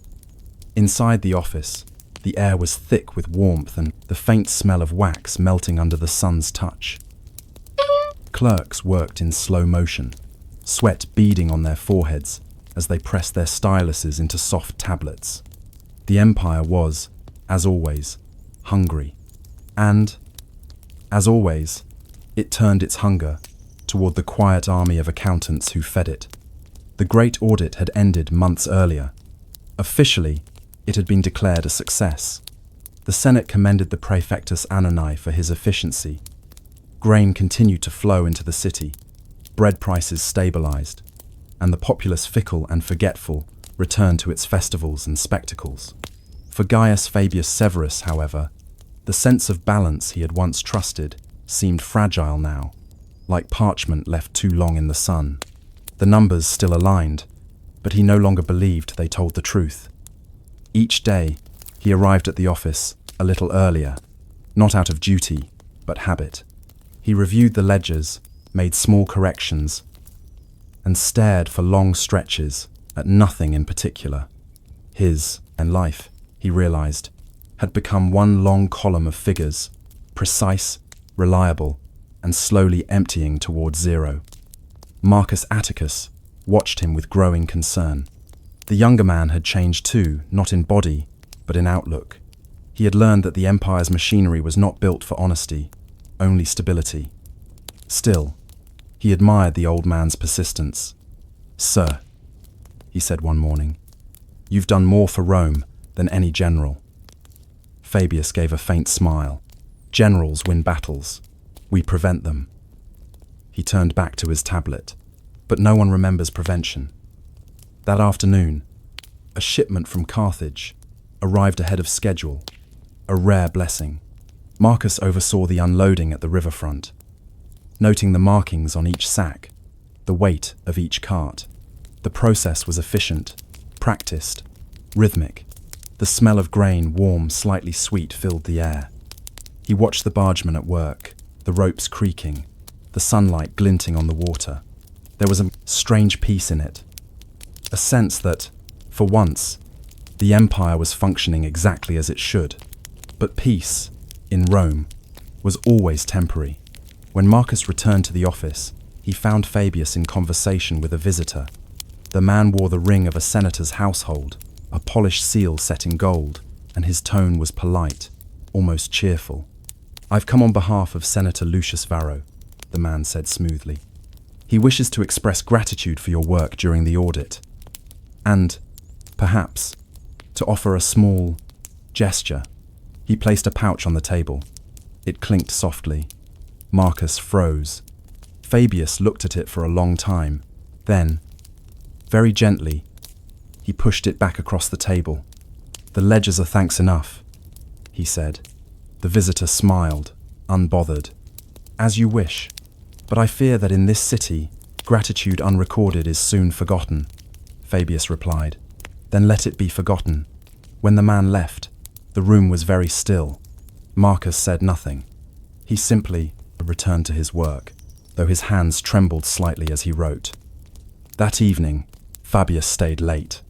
Inside the office, the air was thick with warmth and the faint smell of wax melting under the sun's touch. Clerks worked in slow motion, sweat beading on their foreheads as they pressed their styluses into soft tablets. The empire was, as always, hungry. And, as always, it turned its hunger toward the quiet army of accountants who fed it. The great audit had ended months earlier. Officially, it had been declared a success. The Senate commended the Praefectus Annoni for his efficiency. Grain continued to flow into the city, bread prices stabilized, and the populace, fickle and forgetful, returned to its festivals and spectacles. For Gaius Fabius Severus, however, the sense of balance he had once trusted seemed fragile now, like parchment left too long in the sun. The numbers still aligned, but he no longer believed they told the truth. Each day, he arrived at the office a little earlier, not out of duty, but habit. He reviewed the ledgers, made small corrections, and stared for long stretches at nothing in particular. His and life, he realized, had become one long column of figures, precise, reliable, and slowly emptying towards zero. Marcus Atticus watched him with growing concern. The younger man had changed too, not in body, but in outlook. He had learned that the empire's machinery was not built for honesty, only stability. Still, he admired the old man's persistence. "Sir," he said one morning, "you've done more for Rome than any general." Fabius gave a faint smile. "Generals win battles. We prevent them." He turned back to his tablet, but no one remembers prevention. That afternoon, a shipment from Carthage arrived ahead of schedule, a rare blessing. Marcus oversaw the unloading at the riverfront, noting the markings on each sack, the weight of each cart. The process was efficient, practiced, rhythmic. The smell of grain, warm, slightly sweet, filled the air. He watched the bargemen at work, the ropes creaking, the sunlight glinting on the water. There was a strange peace in it, a sense that, for once, the empire was functioning exactly as it should. But peace, in Rome, was always temporary. When Marcus returned to the office, he found Fabius in conversation with a visitor. The man wore the ring of a senator's household, a polished seal set in gold, and his tone was polite, almost cheerful. "I've come on behalf of Senator Lucius Varro," the man said smoothly. "He wishes to express gratitude for your work during the audit, and, perhaps, to offer a small gesture." He placed a pouch on the table. It clinked softly. Marcus froze. Fabius looked at it for a long time. Then, very gently, he pushed it back across the table. "The ledgers are thanks enough," he said. The visitor smiled, unbothered. "As you wish, but I fear that in this city, gratitude unrecorded is soon forgotten," Fabius replied. "Then let it be forgotten." When the man left, the room was very still. Marcus said nothing. He simply returned to his work, though his hands trembled slightly as he wrote. That evening, Fabius stayed late.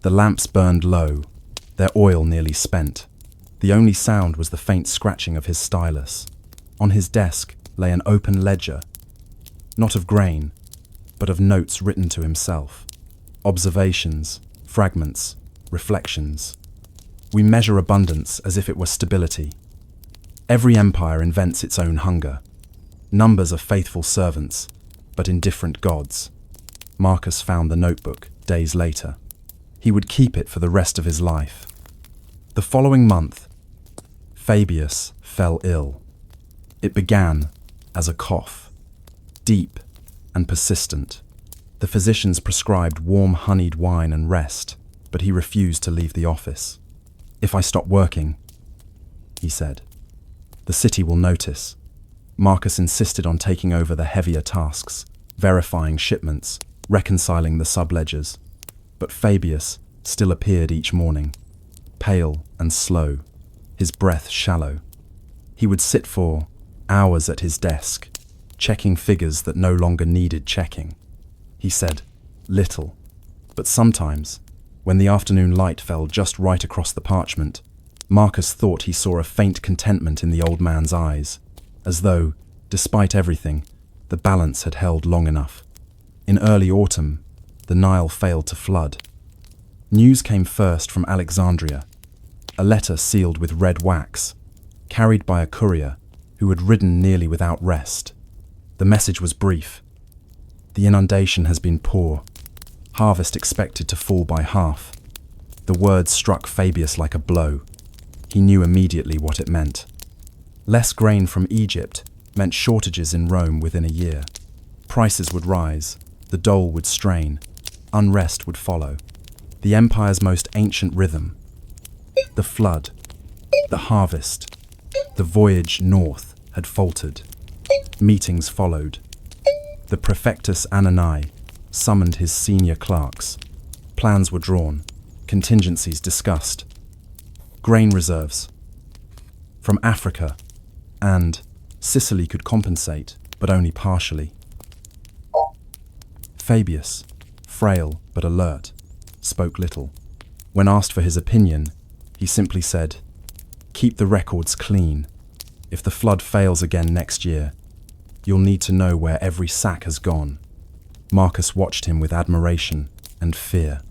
The lamps burned low, their oil nearly spent. The only sound was the faint scratching of his stylus. On his desk lay an open ledger, not of grain, but of notes written to himself. Observations, fragments, reflections. We measure abundance as if it were stability. Every empire invents its own hunger. Numbers are faithful servants, but indifferent gods. Marcus found the notebook days later. He would keep it for the rest of his life. The following month, Fabius fell ill. It began as a cough, deep and persistent. The physicians prescribed warm honeyed wine and rest, but he refused to leave the office. "If I stop working," he said, "the city will notice." Marcus insisted on taking over the heavier tasks, verifying shipments, reconciling the subledgers. But Fabius still appeared each morning, pale and slow, his breath shallow. He would sit for hours at his desk, checking figures that no longer needed checking. He said little, but sometimes, when the afternoon light fell just right across the parchment, Marcus thought he saw a faint contentment in the old man's eyes, as though, despite everything, the balance had held long enough. In early autumn, the Nile failed to flood. News came first from Alexandria, a letter sealed with red wax, carried by a courier who had ridden nearly without rest. The message was brief. "The inundation has been poor. Harvest expected to fall by half." The words struck Fabius like a blow. He knew immediately what it meant. Less grain from Egypt meant shortages in Rome within a year. Prices would rise, the dole would strain, unrest would follow. The empire's most ancient rhythm, the flood, the harvest, the voyage north had faltered. Meetings followed. The Prefectus Anani summoned his senior clerks. Plans were drawn, contingencies discussed. Grain reserves from Africa and Sicily could compensate, but only partially. Fabius, frail but alert, spoke little. When asked for his opinion, he simply said, "Keep the records clean. If the flood fails again next year, you'll need to know where every sack has gone." Marcus watched him with admiration and fear.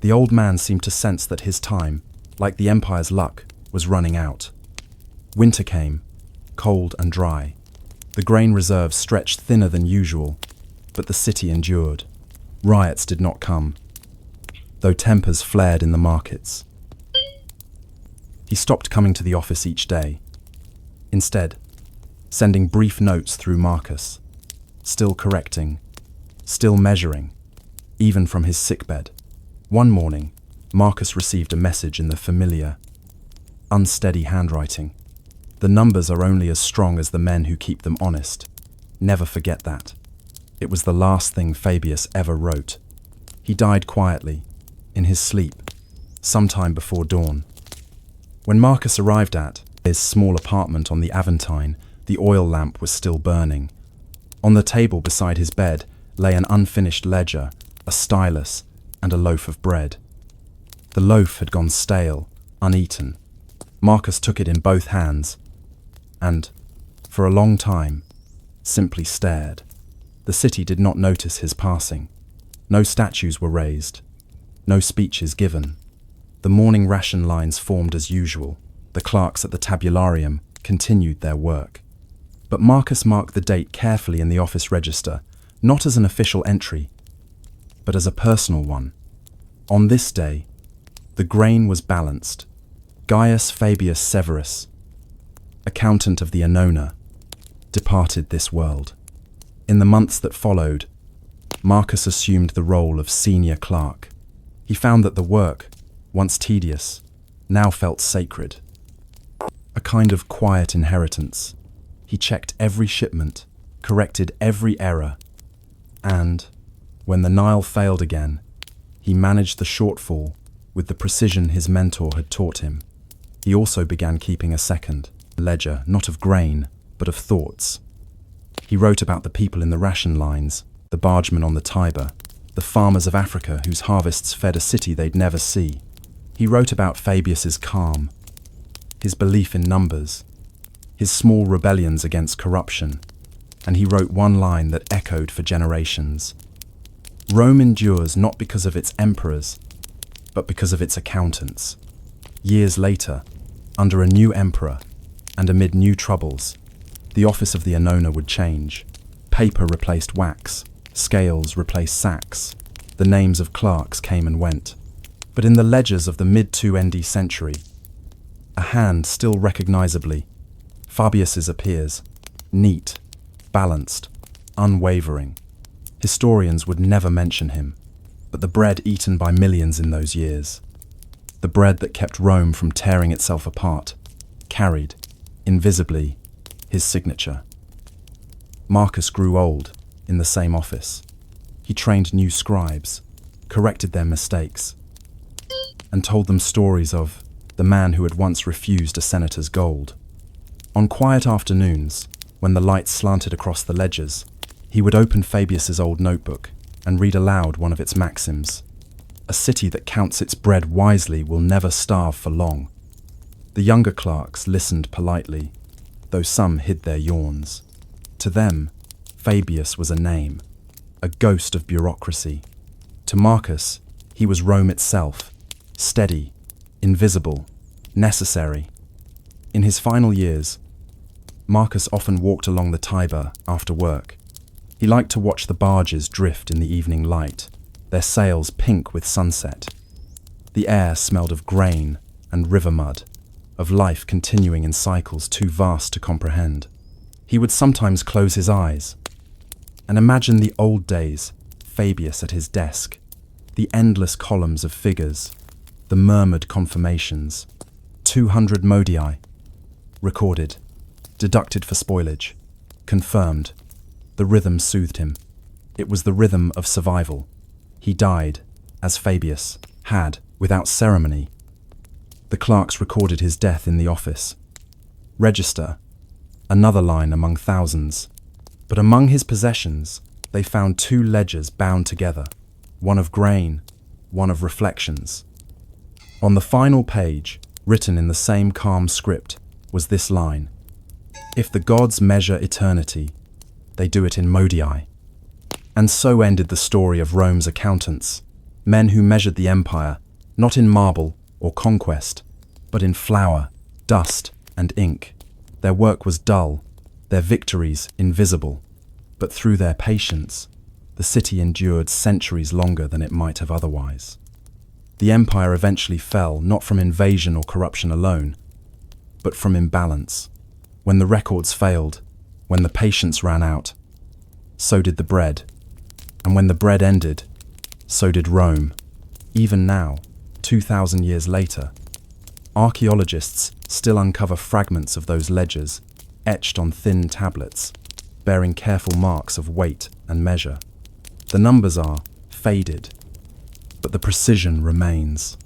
The old man seemed to sense that his time, like the empire's luck, was running out. Winter came, cold and dry. The grain reserves stretched thinner than usual, but the city endured. Riots did not come, though tempers flared in the markets. He stopped coming to the office each day, instead sending brief notes through Marcus, still correcting, still measuring, even from his sickbed. One morning, Marcus received a message in the familiar, unsteady handwriting. "The numbers are only as strong as the men who keep them honest. Never forget that." It was the last thing Fabius ever wrote. He died quietly, in his sleep, sometime before dawn. When Marcus arrived at his small apartment on the Aventine, the oil lamp was still burning. On the table beside his bed lay an unfinished ledger, a stylus, and a loaf of bread. The loaf had gone stale, uneaten. Marcus took it in both hands and, for a long time, simply stared. The city did not notice his passing. No statues were raised, no speeches given. The morning ration lines formed as usual. The clerks at the tabularium continued their work. But Marcus marked the date carefully in the office register, not as an official entry, but as a personal one. On this day, the grain was balanced. Gaius Fabius Severus, accountant of the Annona, departed this world. In the months that followed, Marcus assumed the role of senior clerk. He found that the work, once tedious, now felt sacred. A kind of quiet inheritance. He checked every shipment, corrected every error, and, when the Nile failed again, he managed the shortfall with the precision his mentor had taught him. He also began keeping a second ledger, not of grain, but of thoughts. He wrote about the people in the ration lines, the bargemen on the Tiber, the farmers of Africa whose harvests fed a city they'd never see. He wrote about Fabius's calm, his belief in numbers, his small rebellions against corruption, and he wrote one line that echoed for generations. Rome endures not because of its emperors, but because of its accountants. Years later, under a new emperor and amid new troubles, the office of the Annona would change. Paper replaced wax, scales replaced sacks. The names of clerks came and went. But in the ledgers of the mid-2nd century, a hand still recognizably, Fabius's appears, neat, balanced, unwavering. Historians would never mention him, but the bread eaten by millions in those years, the bread that kept Rome from tearing itself apart, carried, invisibly, his signature. Marcus grew old in the same office. He trained new scribes, corrected their mistakes, and told them stories of the man who had once refused a senator's gold. On quiet afternoons, when the light slanted across the ledgers, he would open Fabius's old notebook and read aloud one of its maxims. A city that counts its bread wisely will never starve for long. The younger clerks listened politely, though some hid their yawns. To them, Fabius was a name, a ghost of bureaucracy. To Marcus, he was Rome itself, steady, invisible, necessary. In his final years, Marcus often walked along the Tiber after work. He liked to watch the barges drift in the evening light, their sails pink with sunset. The air smelled of grain and river mud, of life continuing in cycles too vast to comprehend. He would sometimes close his eyes and imagine the old days, Fabius at his desk, the endless columns of figures, the murmured confirmations, 200 modii, recorded, deducted for spoilage, confirmed. The rhythm soothed him. It was the rhythm of survival. He died, as Fabius had, without ceremony. The clerks recorded his death in the office. Register, another line among thousands. But among his possessions, they found two ledgers bound together, one of grain, one of reflections. On the final page, written in the same calm script, was this line: "If the gods measure eternity, they do it in modii." And so ended the story of Rome's accountants, men who measured the empire, not in marble or conquest, but in flour, dust, and ink. Their work was dull, their victories invisible, but through their patience, the city endured centuries longer than it might have otherwise. The empire eventually fell not from invasion or corruption alone, but from imbalance. When the records failed, when the patience ran out, so did the bread. And when the bread ended, so did Rome. Even now, 2,000 years later, archaeologists still uncover fragments of those ledgers, etched on thin tablets, bearing careful marks of weight and measure. The numbers are faded, but the precision remains.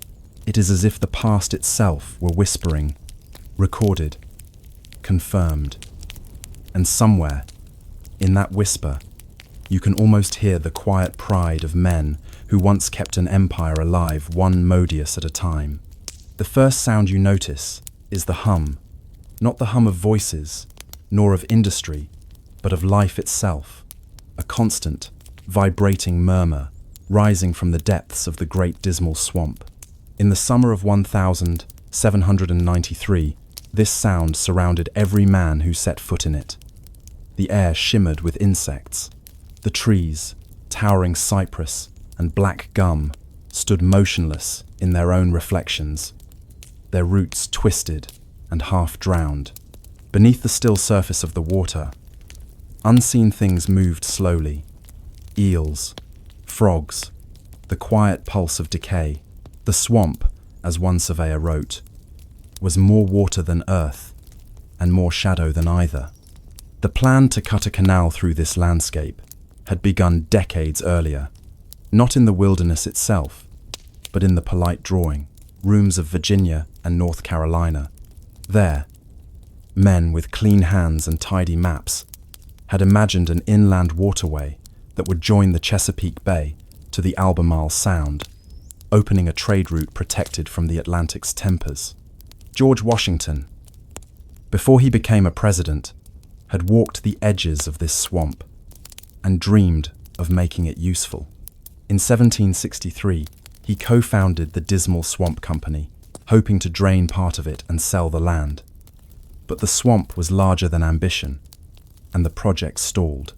It is as if the past itself were whispering, recorded, confirmed. And somewhere, in that whisper, you can almost hear the quiet pride of men who once kept an empire alive one modius at a time. The first sound you notice is the hum, not the hum of voices, nor of industry, but of life itself, a constant, vibrating murmur rising from the depths of the great dismal swamp. In the summer of 1793, this sound surrounded every man who set foot in it. The air shimmered with insects. The trees, towering cypress and black gum, stood motionless in their own reflections, their roots twisted and half drowned. Beneath the still surface of the water, unseen things moved slowly. Eels, frogs, the quiet pulse of decay. The swamp, as one surveyor wrote, was more water than earth, and more shadow than either. The plan to cut a canal through this landscape had begun decades earlier, not in the wilderness itself, but in the polite drawing rooms of Virginia and North Carolina. There, men with clean hands and tidy maps had imagined an inland waterway that would join the Chesapeake Bay to the Albemarle Sound, opening a trade route protected from the Atlantic's tempers. George Washington, before he became a president, had walked the edges of this swamp and dreamed of making it useful. In 1763, he co-founded the Dismal Swamp Company, hoping to drain part of it and sell the land. But the swamp was larger than ambition, and the project stalled.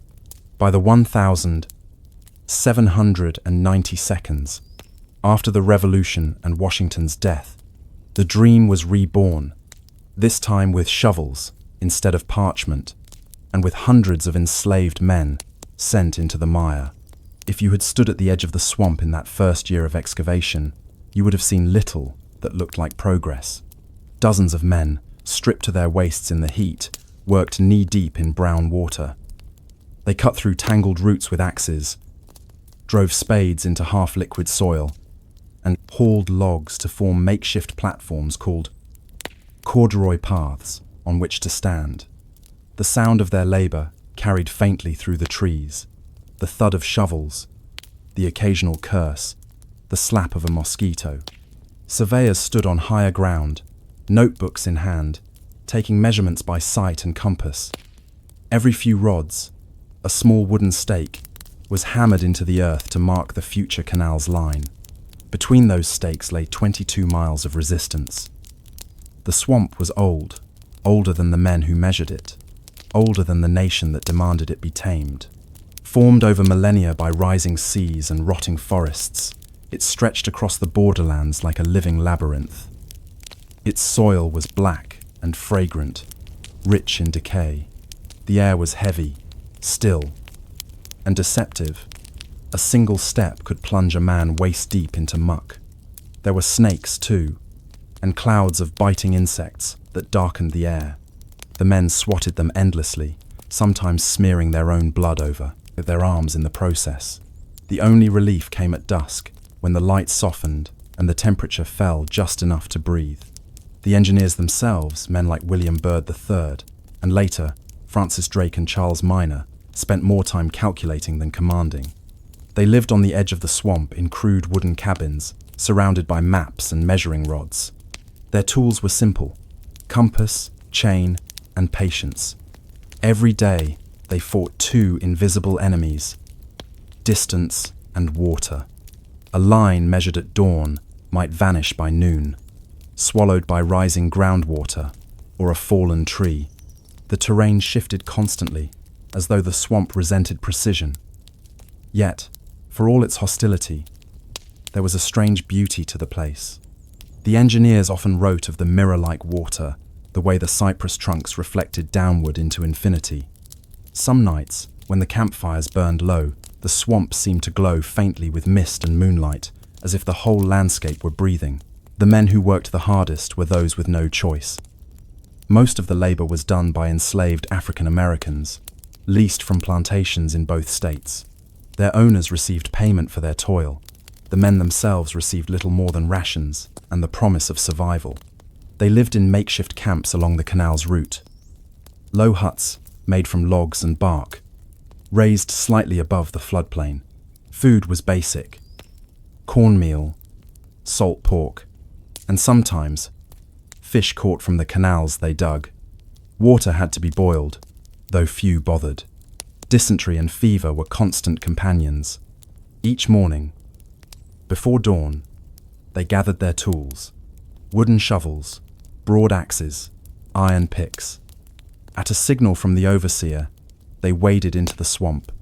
By the 1792 after the Revolution and Washington's death, the dream was reborn, this time with shovels instead of parchment, and with hundreds of enslaved men sent into the mire. If you had stood at the edge of the swamp in that first year of excavation, you would have seen little that looked like progress. Dozens of men, stripped to their waists in the heat, worked knee-deep in brown water. They cut through tangled roots with axes, drove spades into half-liquid soil, and hauled logs to form makeshift platforms called corduroy paths on which to stand. The sound of their labor carried faintly through the trees, the thud of shovels, the occasional curse, the slap of a mosquito. Surveyors stood on higher ground, notebooks in hand, taking measurements by sight and compass. Every few rods, a small wooden stake was hammered into the earth to mark the future canal's line. Between those stakes lay 22 miles of resistance. The swamp was old, older than the men who measured it, older than the nation that demanded it be tamed. Formed over millennia by rising seas and rotting forests, it stretched across the borderlands like a living labyrinth. Its soil was black and fragrant, rich in decay. The air was heavy, still, and deceptive. A single step could plunge a man waist-deep into muck. There were snakes, too, and clouds of biting insects that darkened the air. The men swatted them endlessly, sometimes smearing their own blood over their arms in the process. The only relief came at dusk, when the light softened and the temperature fell just enough to breathe. The engineers themselves, men like William Byrd III, and later Francis Drake and Charles Minor, spent more time calculating than commanding. They lived on the edge of the swamp in crude wooden cabins, surrounded by maps and measuring rods. Their tools were simple: compass, chain, and patience. Every day, they fought two invisible enemies: distance and water. A line measured at dawn might vanish by noon, swallowed by rising groundwater or a fallen tree. The terrain shifted constantly, as though the swamp resented precision. Yet, for all its hostility, there was a strange beauty to the place. The engineers often wrote of the mirror-like water, the way the cypress trunks reflected downward into infinity. Some nights, when the campfires burned low, the swamp seemed to glow faintly with mist and moonlight, as if the whole landscape were breathing. The men who worked the hardest were those with no choice. Most of the labor was done by enslaved African Americans, leased from plantations in both states. Their owners received payment for their toil. The men themselves received little more than rations and the promise of survival. They lived in makeshift camps along the canal's route. Low huts, made from logs and bark, raised slightly above the floodplain. Food was basic: cornmeal, salt pork, and sometimes fish caught from the canals they dug. Water had to be boiled, though few bothered. Dysentery and fever were constant companions. Each morning, before dawn, they gathered their tools: wooden shovels, broad axes, iron picks. At a signal from the overseer, they waded into the swamp.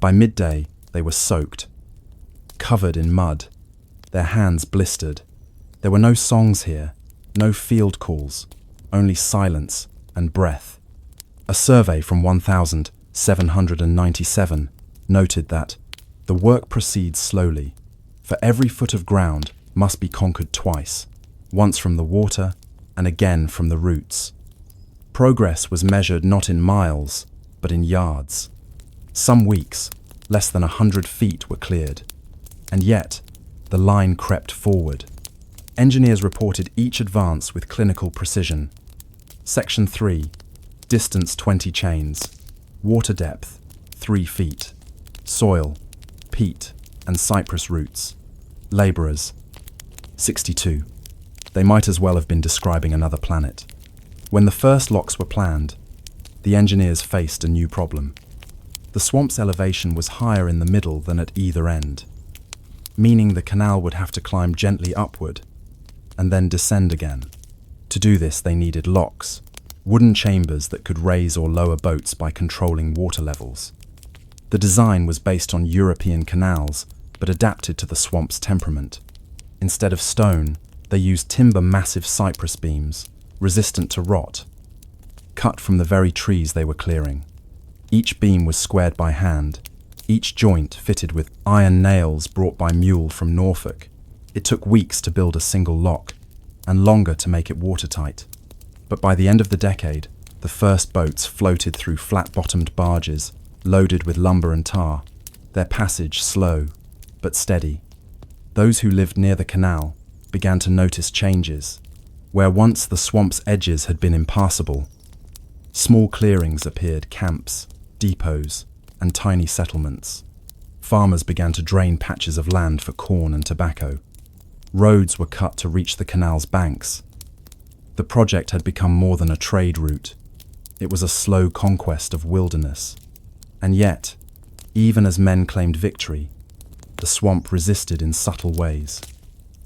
By midday, they were soaked, covered in mud, their hands blistered. There were no songs here, no field calls, only silence and breath. A survey from 1797 noted that the work proceeds slowly. For every foot of ground must be conquered twice, once from the water and again from the roots. Progress was measured not in miles, but in yards. Some weeks, less than 100 feet were cleared, and yet the line crept forward. Engineers reported each advance with clinical precision. Section 3, distance 20 chains, water depth 3 feet, soil, peat and cypress roots, labourers 62. They might as well have been describing another planet. When the first locks were planned, the engineers faced a new problem. The swamp's elevation was higher in the middle than at either end, meaning the canal would have to climb gently upward and then descend again. To do this, they needed locks, wooden chambers that could raise or lower boats by controlling water levels. The design was based on European canals, but adapted to the swamp's temperament. Instead of stone, they used timber massive cypress beams, resistant to rot, cut from the very trees they were clearing. Each beam was squared by hand, each joint fitted with iron nails brought by mule from Norfolk. It took weeks to build a single lock, and longer to make it watertight. But by the end of the decade, the first boats floated through flat-bottomed barges, loaded with lumber and tar, their passage slow but steady. Those who lived near the canal began to notice changes. Where once the swamp's edges had been impassable, small clearings appeared: camps, depots, and tiny settlements. Farmers began to drain patches of land for corn and tobacco. Roads were cut to reach the canal's banks. The project had become more than a trade route. It was a slow conquest of wilderness. And yet, even as men claimed victory, the swamp resisted in subtle ways.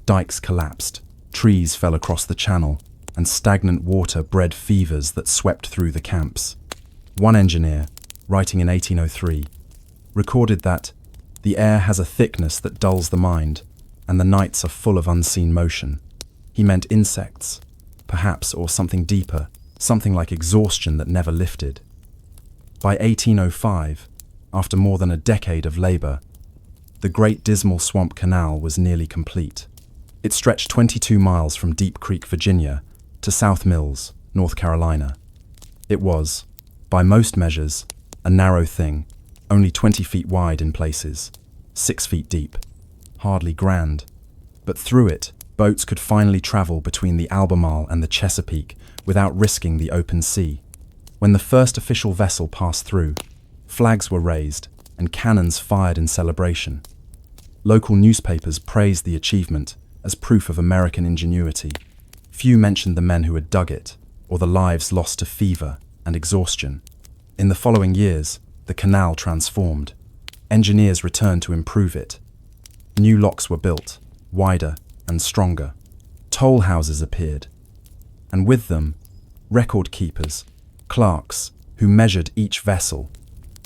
Dikes collapsed, trees fell across the channel, and stagnant water bred fevers that swept through the camps. One engineer, writing in 1803, recorded that the air has a thickness that dulls the mind, and the nights are full of unseen motion. He meant insects, perhaps, or something deeper, something like exhaustion that never lifted. By 1805, after more than a decade of labour, the Great Dismal Swamp Canal was nearly complete. It stretched 22 miles from Deep Creek, Virginia, to South Mills, North Carolina. It was, by most measures, a narrow thing, only 20 feet wide in places, 6 feet deep. Hardly grand. But through it, boats could finally travel between the Albemarle and the Chesapeake without risking the open sea. When the first official vessel passed through, flags were raised and cannons fired in celebration. Local newspapers praised the achievement as proof of American ingenuity. Few mentioned the men who had dug it, or the lives lost to fever and exhaustion. In the following years, the canal transformed. Engineers returned to improve it. New locks were built, wider and stronger. Toll houses appeared, and with them, record keepers, clerks who measured each vessel,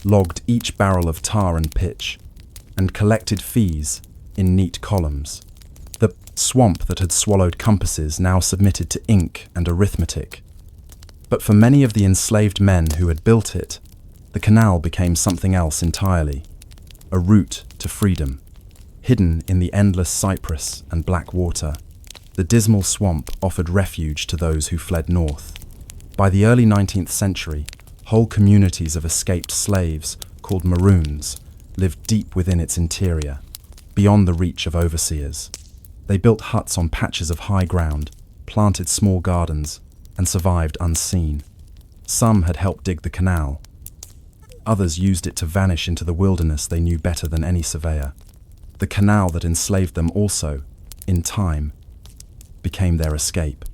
logged each barrel of tar and pitch, and collected fees in neat columns. The swamp that had swallowed compasses now submitted to ink and arithmetic. But for many of the enslaved men who had built it, the canal became something else entirely, a route to freedom. Hidden in the endless cypress and black water, the dismal swamp offered refuge to those who fled north. By the early 19th century, whole communities of escaped slaves, called Maroons, lived deep within its interior, beyond the reach of overseers. They built huts on patches of high ground, planted small gardens, and survived unseen. Some had helped dig the canal. Others used it to vanish into the wilderness they knew better than any surveyor. The canal that enslaved them also, in time, became their escape.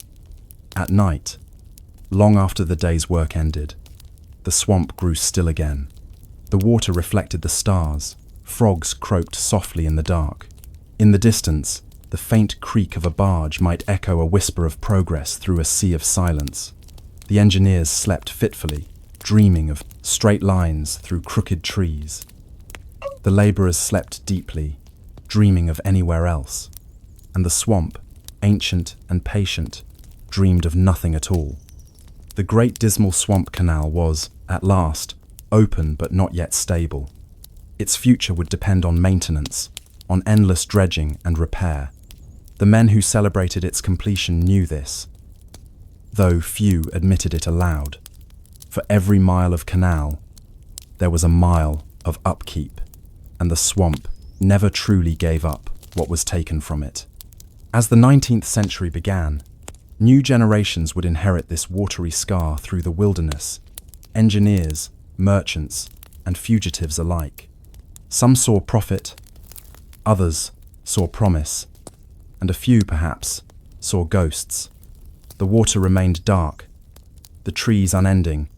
At night, long after the day's work ended, the swamp grew still again. The water reflected the stars. Frogs croaked softly in the dark. In the distance, the faint creak of a barge might echo a whisper of progress through a sea of silence. The engineers slept fitfully, dreaming of straight lines through crooked trees. The laborers slept deeply, dreaming of anywhere else. And the swamp, ancient and patient, dreamed of nothing at all. The great dismal swamp canal was, at last, open but not yet stable. Its future would depend on maintenance, on endless dredging and repair. The men who celebrated its completion knew this, though few admitted it aloud. For every mile of canal, there was a mile of upkeep, and the swamp never truly gave up what was taken from it. As the 19th century began, new generations would inherit this watery scar through the wilderness, engineers, merchants, and fugitives alike. Some saw profit, others saw promise, and a few, perhaps, saw ghosts. The water remained dark, the trees unending,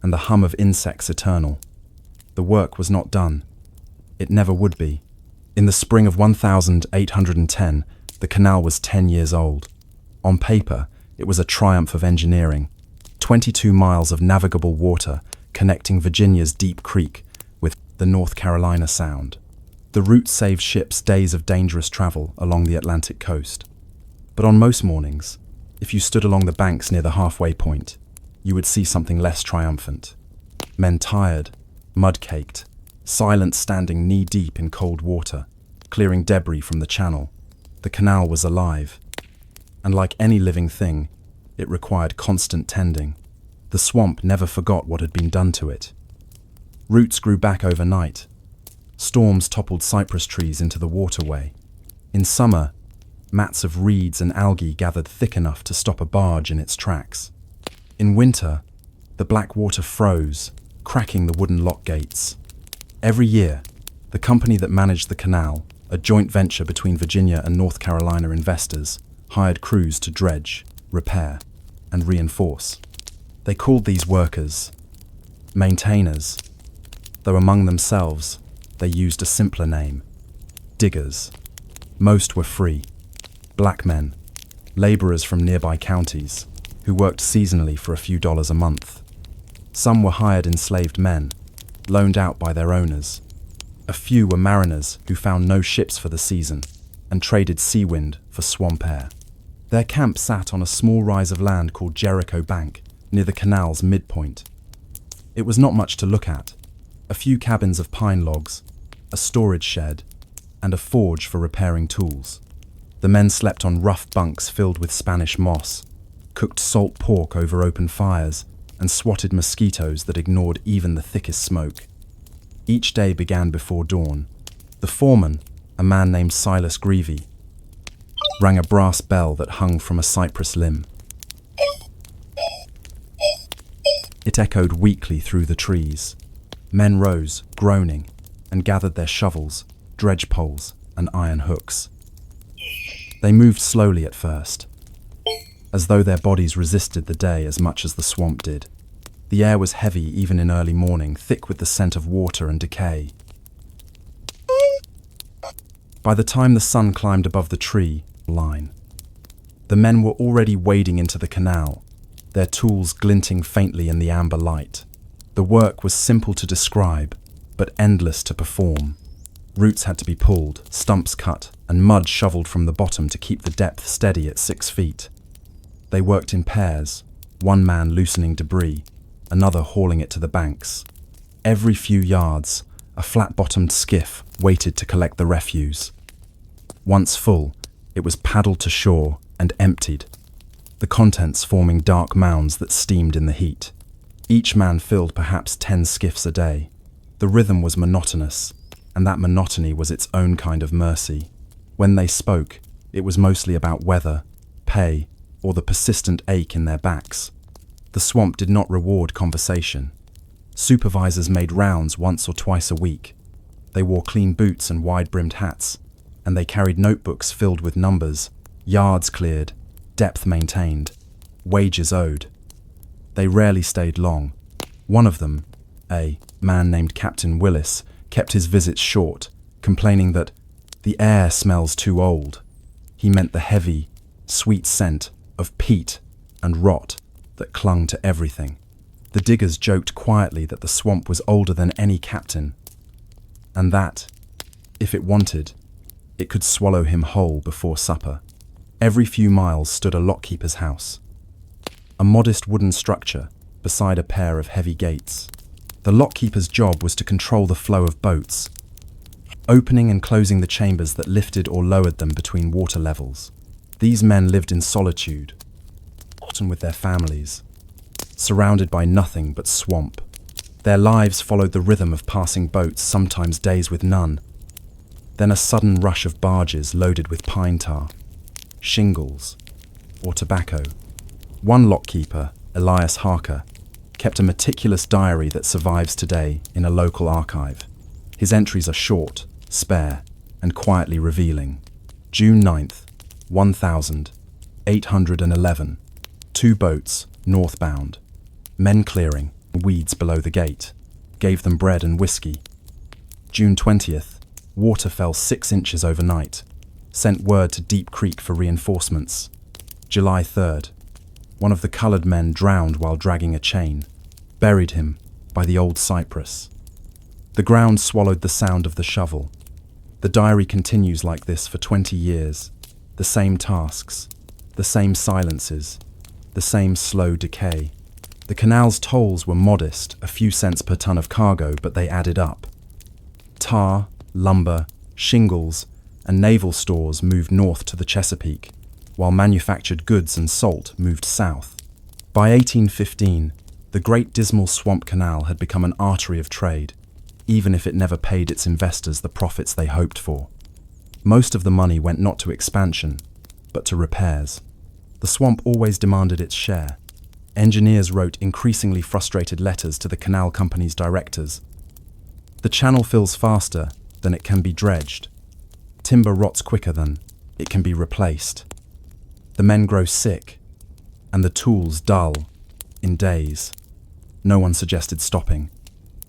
and the hum of insects eternal. The work was not done. It never would be. In the spring of 1810, the canal was 10 years old. On paper, it was a triumph of engineering. 22 miles of navigable water connecting Virginia's Deep Creek with the North Carolina Sound. The route saved ships days of dangerous travel along the Atlantic coast. But on most mornings, if you stood along the banks near the halfway point, you would see something less triumphant. Men tired, mud-caked, silent, standing knee-deep in cold water, clearing debris from the channel. The canal was alive, and like any living thing, it required constant tending. The swamp never forgot what had been done to it. Roots grew back overnight. Storms toppled cypress trees into the waterway. In summer, mats of reeds and algae gathered thick enough to stop a barge in its tracks. In winter, the black water froze, cracking the wooden lock gates. Every year, the company that managed the canal, a joint venture between Virginia and North Carolina investors, hired crews to dredge, repair, and reinforce. They called these workers maintainers, though among themselves they used a simpler name: diggers. Most were free, black men, laborers from nearby counties, who worked seasonally for a few dollars a month. Some were hired enslaved men, loaned out by their owners. A few were mariners who found no ships for the season and traded sea wind for swamp air. Their camp sat on a small rise of land called Jericho Bank, near the canal's midpoint. It was not much to look at: a few cabins of pine logs, a storage shed, and a forge for repairing tools. The men slept on rough bunks filled with Spanish moss, cooked salt pork over open fires, and swatted mosquitoes that ignored even the thickest smoke. Each day began before dawn. The foreman, a man named Silas Greevy, rang a brass bell that hung from a cypress limb. It echoed weakly through the trees. Men rose, groaning, and gathered their shovels, dredge poles, and iron hooks. They moved slowly at first, as though their bodies resisted the day as much as the swamp did. The air was heavy even in early morning, thick with the scent of water and decay. By the time the sun climbed above the tree line, the men were already wading into the canal, their tools glinting faintly in the amber light. The work was simple to describe, but endless to perform. Roots had to be pulled, stumps cut, and mud shoveled from the bottom to keep the depth steady at 6 feet. They worked in pairs, one man loosening debris, another hauling it to the banks. Every few yards, a flat-bottomed skiff waited to collect the refuse. Once full, it was paddled to shore and emptied, the contents forming dark mounds that steamed in the heat. Each man filled perhaps 10 skiffs a day. The rhythm was monotonous, and that monotony was its own kind of mercy. When they spoke, it was mostly about weather, pay, or the persistent ache in their backs. The swamp did not reward conversation. Supervisors made rounds once or twice a week. They wore clean boots and wide-brimmed hats, and they carried notebooks filled with numbers, yards cleared, depth maintained, wages owed. They rarely stayed long. One of them, a man named Captain Willis, kept his visits short, complaining that the air smells too old. He meant the heavy, sweet scent of peat and rot that clung to everything. The diggers joked quietly that the swamp was older than any captain, and that, if it wanted, it could swallow him whole before supper. Every few miles stood a lockkeeper's house, a modest wooden structure beside a pair of heavy gates. The lockkeeper's job was to control the flow of boats, opening and closing the chambers that lifted or lowered them between water levels. These men lived in solitude, often with their families, surrounded by nothing but swamp. Their lives followed the rhythm of passing boats, sometimes days with none. Then a sudden rush of barges loaded with pine tar, shingles, or tobacco. One lockkeeper, Elias Harker, kept a meticulous diary that survives today in a local archive. His entries are short, spare, and quietly revealing. June 9th, 1811. 2 boats, northbound. Men clearing weeds below the gate. Gave them bread and whiskey. June 20th. Water fell 6 inches overnight. Sent word to Deep Creek for reinforcements. July 3rd. One of the coloured men drowned while dragging a chain. Buried him by the old cypress. The ground swallowed the sound of the shovel. The diary continues like this for 20 years. The same tasks, the same silences, the same slow decay. The canal's tolls were modest, a few cents per ton of cargo, but they added up. Tar, lumber, shingles, and naval stores moved north to the Chesapeake, while manufactured goods and salt moved south. By 1815, the Great Dismal Swamp Canal had become an artery of trade, even if it never paid its investors the profits they hoped for. Most of the money went not to expansion, but to repairs. The swamp always demanded its share. Engineers wrote increasingly frustrated letters to the canal company's directors. The channel fills faster than it can be dredged. Timber rots quicker than it can be replaced. The men grow sick, and the tools dull in days. No one suggested stopping.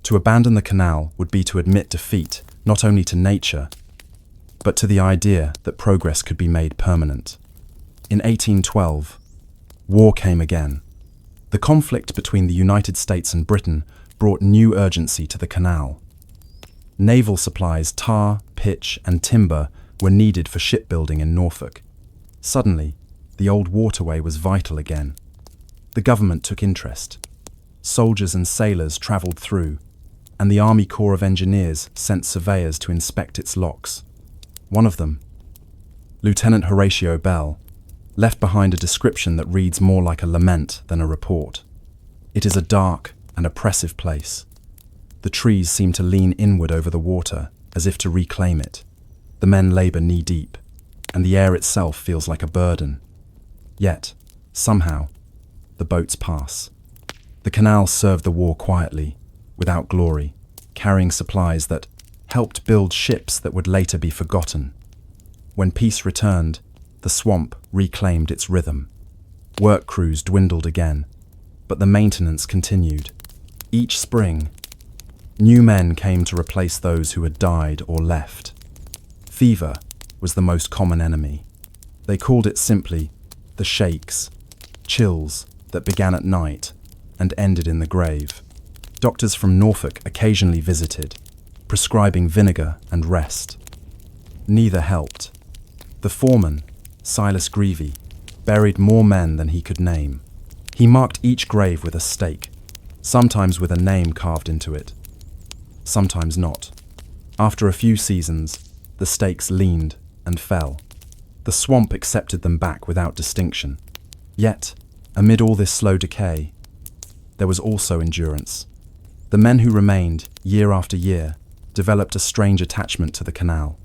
To abandon the canal would be to admit defeat, not only to nature, but to the idea that progress could be made permanent. In 1812, war came again. The conflict between the United States and Britain brought new urgency to the canal. Naval supplies, tar, pitch, and timber were needed for shipbuilding in Norfolk. Suddenly, the old waterway was vital again. The government took interest. Soldiers and sailors travelled through, and the Army Corps of Engineers sent surveyors to inspect its locks. One of them, Lieutenant Horatio Bell, left behind a description that reads more like a lament than a report. It is a dark and oppressive place. The trees seem to lean inward over the water, as if to reclaim it. The men labour knee-deep, and the air itself feels like a burden. Yet, somehow, the boats pass. The canal served the war quietly, without glory, carrying supplies that helped build ships that would later be forgotten. When peace returned, the swamp reclaimed its rhythm. Work crews dwindled again, but the maintenance continued. Each spring, new men came to replace those who had died or left. Fever was the most common enemy. They called it simply the shakes, chills that began at night and ended in the grave. Doctors from Norfolk occasionally visited, prescribing vinegar and rest. Neither helped. The foreman, Silas Greevy, buried more men than he could name. He marked each grave with a stake, sometimes with a name carved into it, sometimes not. After a few seasons, the stakes leaned and fell. The swamp accepted them back without distinction. Yet, amid all this slow decay, there was also endurance. The men who remained, year after year, developed a strange attachment to the canal.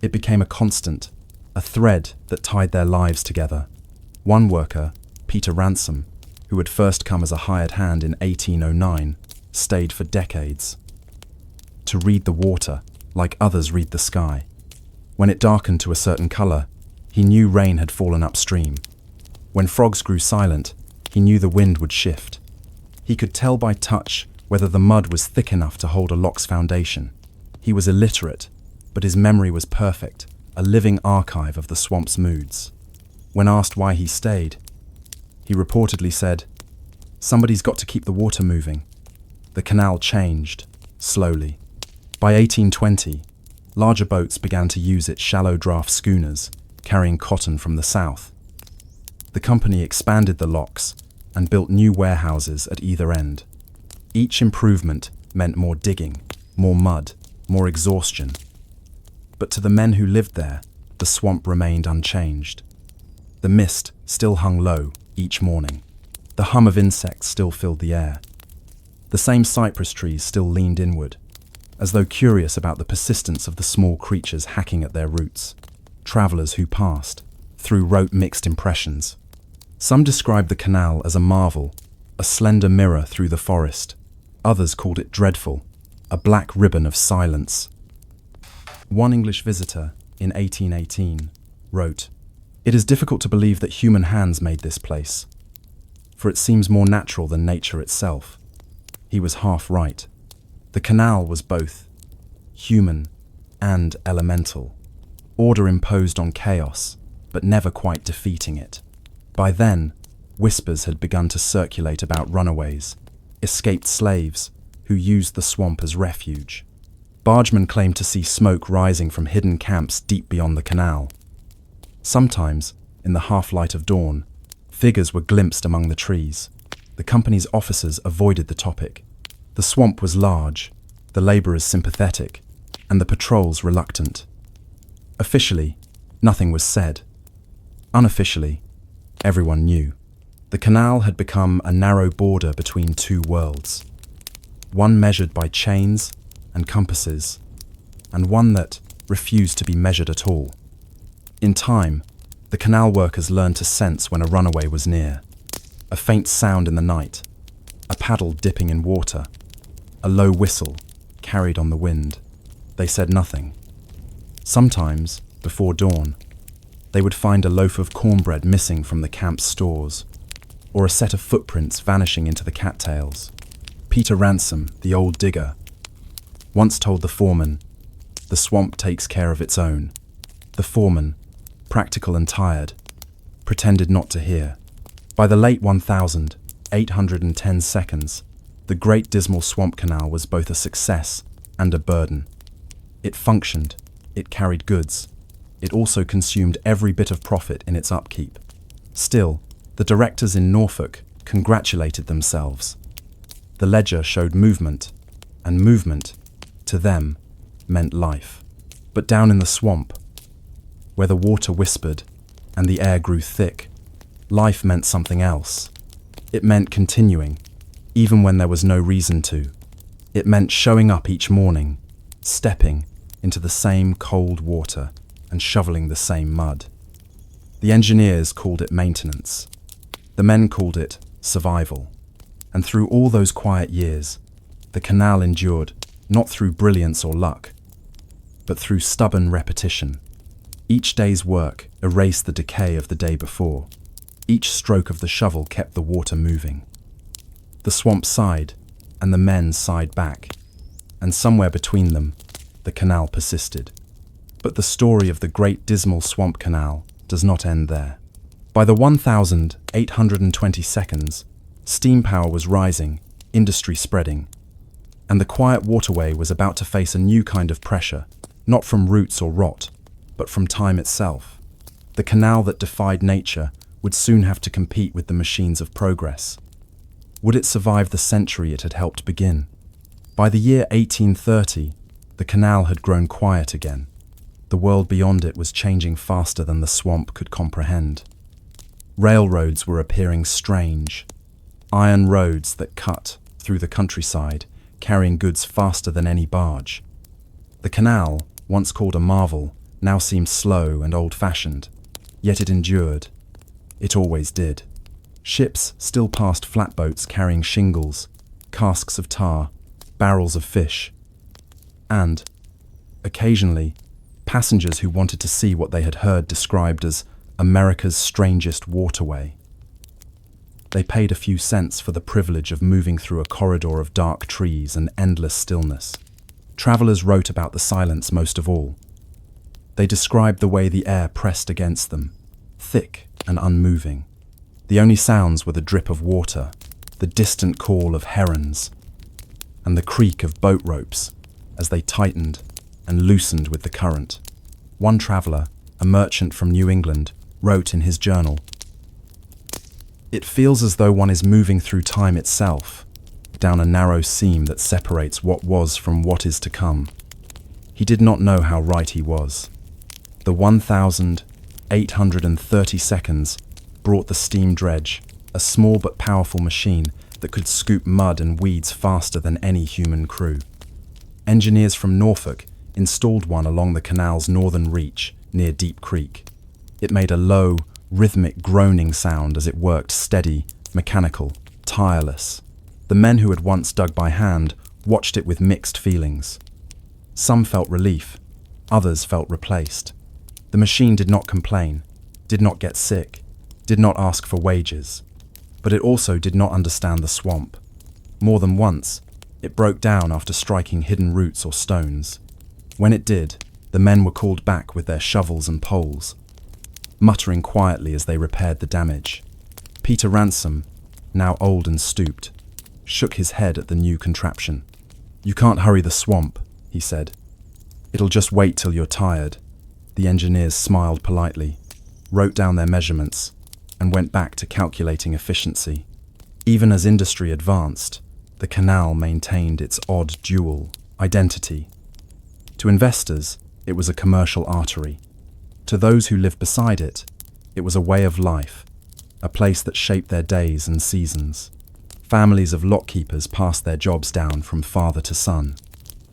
It became a constant, a thread that tied their lives together. One worker, Peter Ransom, who had first come as a hired hand in 1809, stayed for decades. To read the water, like others read the sky. When it darkened to a certain color, he knew rain had fallen upstream. When frogs grew silent, he knew the wind would shift. He could tell by touch whether the mud was thick enough to hold a lock's foundation. He was illiterate, but his memory was perfect, a living archive of the swamp's moods. When asked why he stayed, he reportedly said, "Somebody's got to keep the water moving." The canal changed, slowly. By 1820, larger boats began to use its shallow draft schooners, carrying cotton from the south. The company expanded the locks and built new warehouses at either end. Each improvement meant more digging, more mud, more exhaustion. But to the men who lived there, the swamp remained unchanged. The mist still hung low each morning. The hum of insects still filled the air. The same cypress trees still leaned inward, as though curious about the persistence of the small creatures hacking at their roots. Travelers who passed through wrote mixed impressions. Some described the canal as a marvel, a slender mirror through the forest. Others called it dreadful, a black ribbon of silence. One English visitor, in 1818, wrote, "It is difficult to believe that human hands made this place, for it seems more natural than nature itself." He was half right. The canal was both human and elemental. Order imposed on chaos, but never quite defeating it. By then, whispers had begun to circulate about runaways, escaped slaves who used the swamp as refuge. Bargemen claimed to see smoke rising from hidden camps deep beyond the canal. Sometimes, in the half-light of dawn, figures were glimpsed among the trees. The company's officers avoided the topic. The swamp was large, the laborers sympathetic, and the patrols reluctant. Officially, nothing was said. Unofficially, everyone knew. The canal had become a narrow border between two worlds, one measured by chains and compasses, and one that refused to be measured at all. In time, the canal workers learned to sense when a runaway was near. A faint sound in the night, a paddle dipping in water, a low whistle carried on the wind. They said nothing. Sometimes, before dawn, they would find a loaf of cornbread missing from the camp's stores, or a set of footprints vanishing into the cattails. Peter Ransom, the old digger, once told the foreman, "The swamp takes care of its own." The foreman, practical and tired, pretended not to hear. By the late 1810 seconds, the Great Dismal Swamp Canal was both a success and a burden. It functioned, it carried goods, it also consumed every bit of profit in its upkeep. Still, the directors in Norfolk congratulated themselves. The ledger showed movement, and movement, to them, meant life. But down in the swamp, where the water whispered and the air grew thick, life meant something else. It meant continuing, even when there was no reason to. It meant showing up each morning, stepping into the same cold water and shoveling the same mud. The engineers called it maintenance. The men called it survival. And through all those quiet years, the canal endured not through brilliance or luck, but through stubborn repetition. Each day's work erased the decay of the day before. Each stroke of the shovel kept the water moving. The swamp sighed, and the men sighed back, and somewhere between them, the canal persisted. But the story of the Great Dismal Swamp Canal does not end there. By the 1820 seconds, steam power was rising, industry spreading, and the quiet waterway was about to face a new kind of pressure, not from roots or rot, but from time itself. The canal that defied nature would soon have to compete with the machines of progress. Would it survive the century it had helped begin? By the year 1830, the canal had grown quiet again. The world beyond it was changing faster than the swamp could comprehend. Railroads were appearing strange, iron roads that cut through the countryside, carrying goods faster than any barge. The canal, once called a marvel, now seemed slow and old-fashioned, yet it endured. It always did. Ships still passed flatboats carrying shingles, casks of tar, barrels of fish, and, Occasionally, passengers who wanted to see what they had heard described as America's strangest waterway. They paid a few cents for the privilege of moving through a corridor of dark trees and endless stillness. Travelers wrote about the silence most of all. They described the way the air pressed against them, thick and unmoving. The only sounds were the drip of water, the distant call of herons, and the creak of boat ropes as they tightened and loosened with the current. One traveler, a merchant from New England, wrote in his journal, "It feels as though one is moving through time itself, down a narrow seam that separates what was from what is to come." He did not know how right he was. The 1,830 seconds brought the steam dredge, a small but powerful machine that could scoop mud and weeds faster than any human crew. Engineers from Norfolk installed one along the canal's northern reach near Deep Creek. It made a low, rhythmic groaning sound as it worked, steady, mechanical, tireless. The men who had once dug by hand watched it with mixed feelings. Some felt relief, others felt replaced. The machine did not complain, did not get sick, did not ask for wages, but it also did not understand the swamp. More than once, it broke down after striking hidden roots or stones. When it did, the men were called back with their shovels and poles, muttering quietly as they repaired the damage. Peter Ransom, now old and stooped, shook his head at the new contraption. "You can't hurry the swamp," he said. "It'll just wait till you're tired." The engineers smiled politely, wrote down their measurements, and went back to calculating efficiency. Even as industry advanced, the canal maintained its odd dual identity. To investors, it was a commercial artery. To those who lived beside it, it was a way of life, a place that shaped their days and seasons. Families of lockkeepers passed their jobs down from father to son.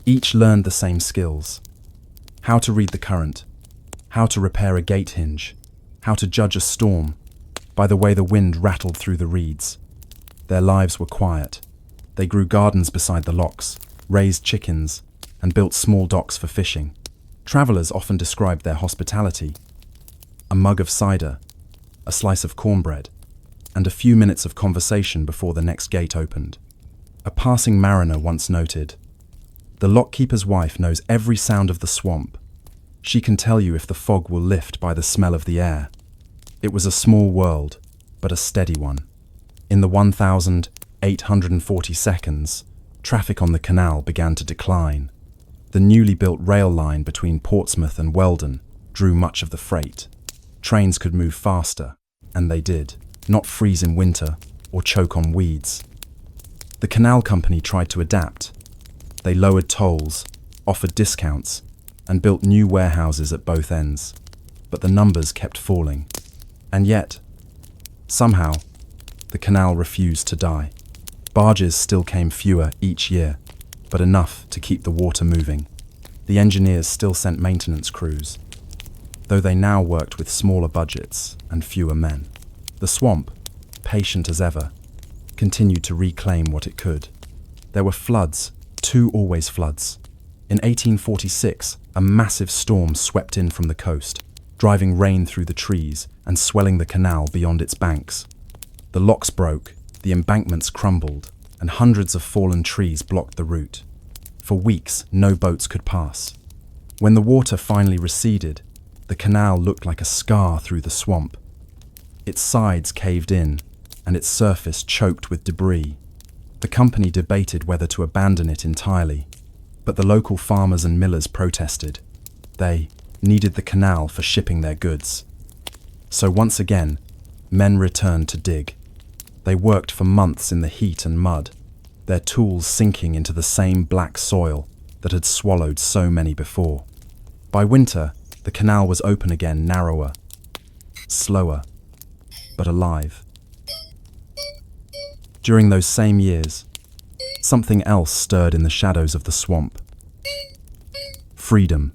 Each learned the same skills: how to read the current, how to repair a gate hinge, how to judge a storm by the way the wind rattled through the reeds. Their lives were quiet. They grew gardens beside the locks, raised chickens, and built small docks for fishing. Travelers often described their hospitality: a mug of cider, a slice of cornbread, and a few minutes of conversation before the next gate opened. A passing mariner once noted, "The lockkeeper's wife knows every sound of the swamp. She can tell you if the fog will lift by the smell of the air." It was a small world, but a steady one. In the 1,840 seconds, traffic on the canal began to decline. The newly built rail line between Portsmouth and Weldon drew much of the freight. Trains could move faster, and they did, not freeze in winter or choke on weeds. The canal company tried to adapt. They lowered tolls, offered discounts, and built new warehouses at both ends. But the numbers kept falling. And yet, somehow, the canal refused to die. Barges still came fewer each year, but enough to keep the water moving. The engineers still sent maintenance crews, though they now worked with smaller budgets and fewer men. The swamp, patient as ever, continued to reclaim what it could. There were floods, always floods. In 1846, a massive storm swept in from the coast, driving rain through the trees and swelling the canal beyond its banks. The locks broke, the embankments crumbled, and hundreds of fallen trees blocked the route. For weeks, no boats could pass. When the water finally receded, the canal looked like a scar through the swamp. Its sides caved in, and its surface choked with debris. The company debated whether to abandon it entirely, but the local farmers and millers protested. They needed the canal for shipping their goods. So once again, men returned to dig. They worked for months in the heat and mud, their tools sinking into the same black soil that had swallowed so many before. By winter, the canal was open again, narrower, slower, but alive. During those same years, something else stirred in the shadows of the swamp. Freedom.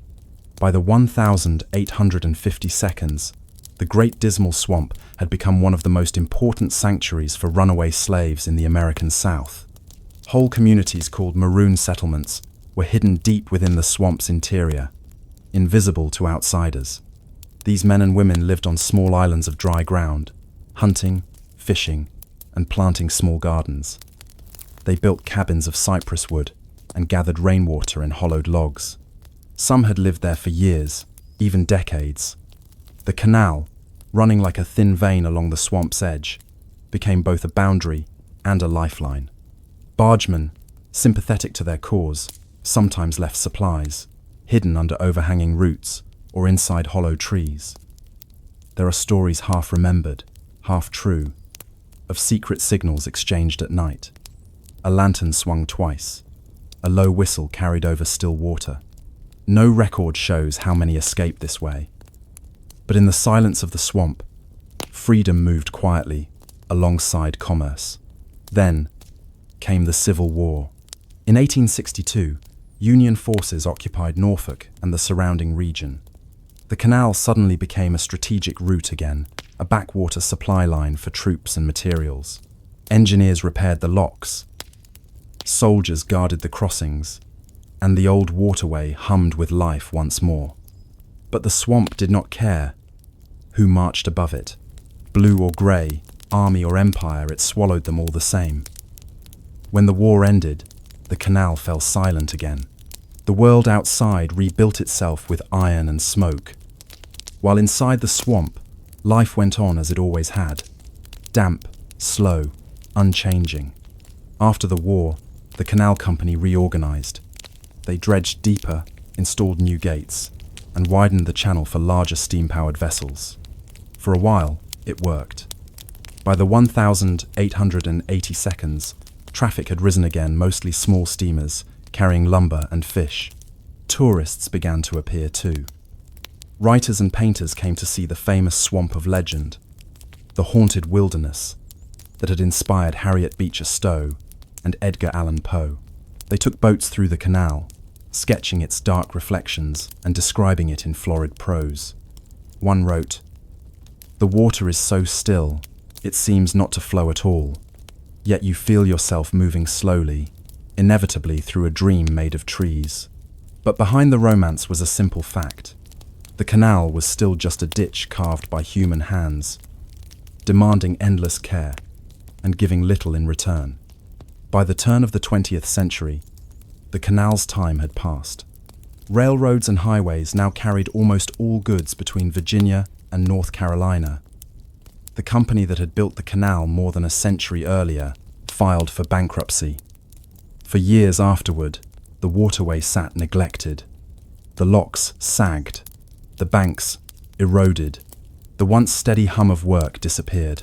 By the 1,850 seconds, the Great Dismal Swamp had become one of the most important sanctuaries for runaway slaves in the American South. Whole communities called maroon settlements were hidden deep within the swamp's interior, invisible to outsiders. These men and women lived on small islands of dry ground, hunting, fishing, and planting small gardens. They built cabins of cypress wood and gathered rainwater in hollowed logs. Some had lived there for years, even decades. The canal, running like a thin vein along the swamp's edge, became both a boundary and a lifeline. Bargemen, sympathetic to their cause, sometimes left supplies, hidden under overhanging roots or inside hollow trees. There are stories half remembered, half true, of secret signals exchanged at night. A lantern swung twice, a low whistle carried over still water. No record shows how many escaped this way. But in the silence of the swamp, freedom moved quietly alongside commerce. Then came the Civil War. In 1862, Union forces occupied Norfolk and the surrounding region. The canal suddenly became a strategic route again, a backwater supply line for troops and materials. Engineers repaired the locks, soldiers guarded the crossings, and the old waterway hummed with life once more. But the swamp did not care who marched above it. Blue or grey, army or empire, it swallowed them all the same. When the war ended, the canal fell silent again. The world outside rebuilt itself with iron and smoke, while inside the swamp, life went on as it always had, damp, slow, unchanging. After the war, the canal company reorganized. They dredged deeper, installed new gates, and widened the channel for larger steam-powered vessels. For a while, it worked. By the 1880 seconds, traffic had risen again, mostly small steamers carrying lumber and fish. Tourists began to appear too. Writers and painters came to see the famous swamp of legend, the haunted wilderness that had inspired Harriet Beecher Stowe and Edgar Allan Poe. They took boats through the canal, sketching its dark reflections and describing it in florid prose. One wrote, "The water is so still, it seems not to flow at all, yet you feel yourself moving slowly, inevitably through a dream made of trees." But behind the romance was a simple fact. The canal was still just a ditch carved by human hands, demanding endless care and giving little in return. By the turn of the 20th century, the canal's time had passed. Railroads and highways now carried almost all goods between Virginia and North Carolina. The company that had built the canal more than a century earlier filed for bankruptcy. For years afterward, the waterway sat neglected. The locks sagged, the banks eroded. The once steady hum of work disappeared,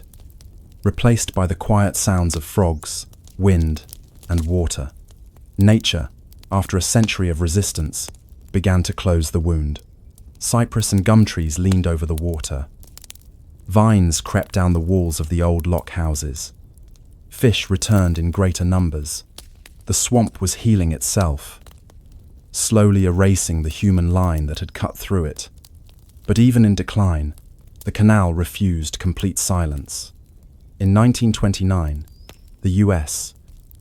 replaced by the quiet sounds of frogs, wind, and water. Nature, after a century of resistance, began to close the wound. Cypress and gum trees leaned over the water. Vines crept down the walls of the old lock houses. Fish returned in greater numbers. The swamp was healing itself, slowly erasing the human line that had cut through it. But even in decline, the canal refused complete silence. In 1929, the US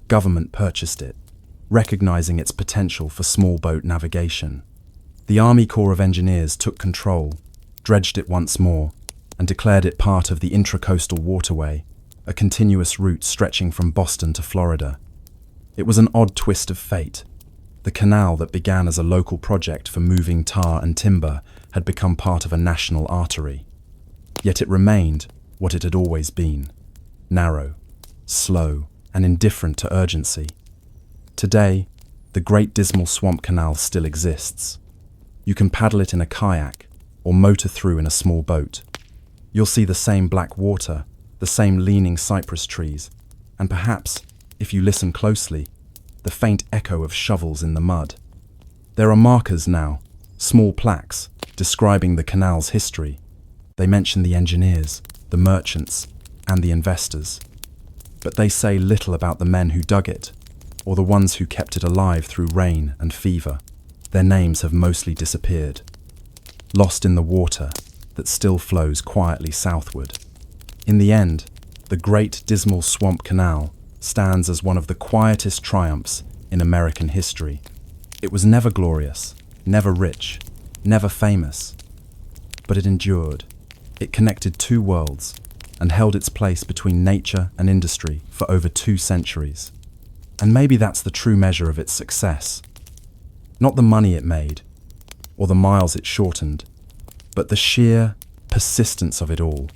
government purchased it, recognizing its potential for small boat navigation. The Army Corps of Engineers took control, dredged it once more, and declared it part of the Intracoastal Waterway, a continuous route stretching from Boston to Florida. It was an odd twist of fate. The canal that began as a local project for moving tar and timber had become part of a national artery. Yet it remained what it had always been: narrow, slow, and indifferent to urgency. Today, the Great Dismal Swamp Canal still exists. You can paddle it in a kayak or motor through in a small boat. You'll see the same black water, the same leaning cypress trees, and perhaps, if you listen closely, the faint echo of shovels in the mud. There are markers now, small plaques, describing the canal's history. They mention the engineers, the merchants, and the investors. But they say little about the men who dug it, or the ones who kept it alive through rain and fever. Their names have mostly disappeared, lost in the water that still flows quietly southward. In the end, the Great Dismal Swamp Canal stands as one of the quietest triumphs in American history. It was never glorious, never rich, never famous, but it endured. It connected two worlds and held its place between nature and industry for over 2 centuries. And maybe that's the true measure of its success. Not the money it made, or the miles it shortened, but the sheer persistence of it all.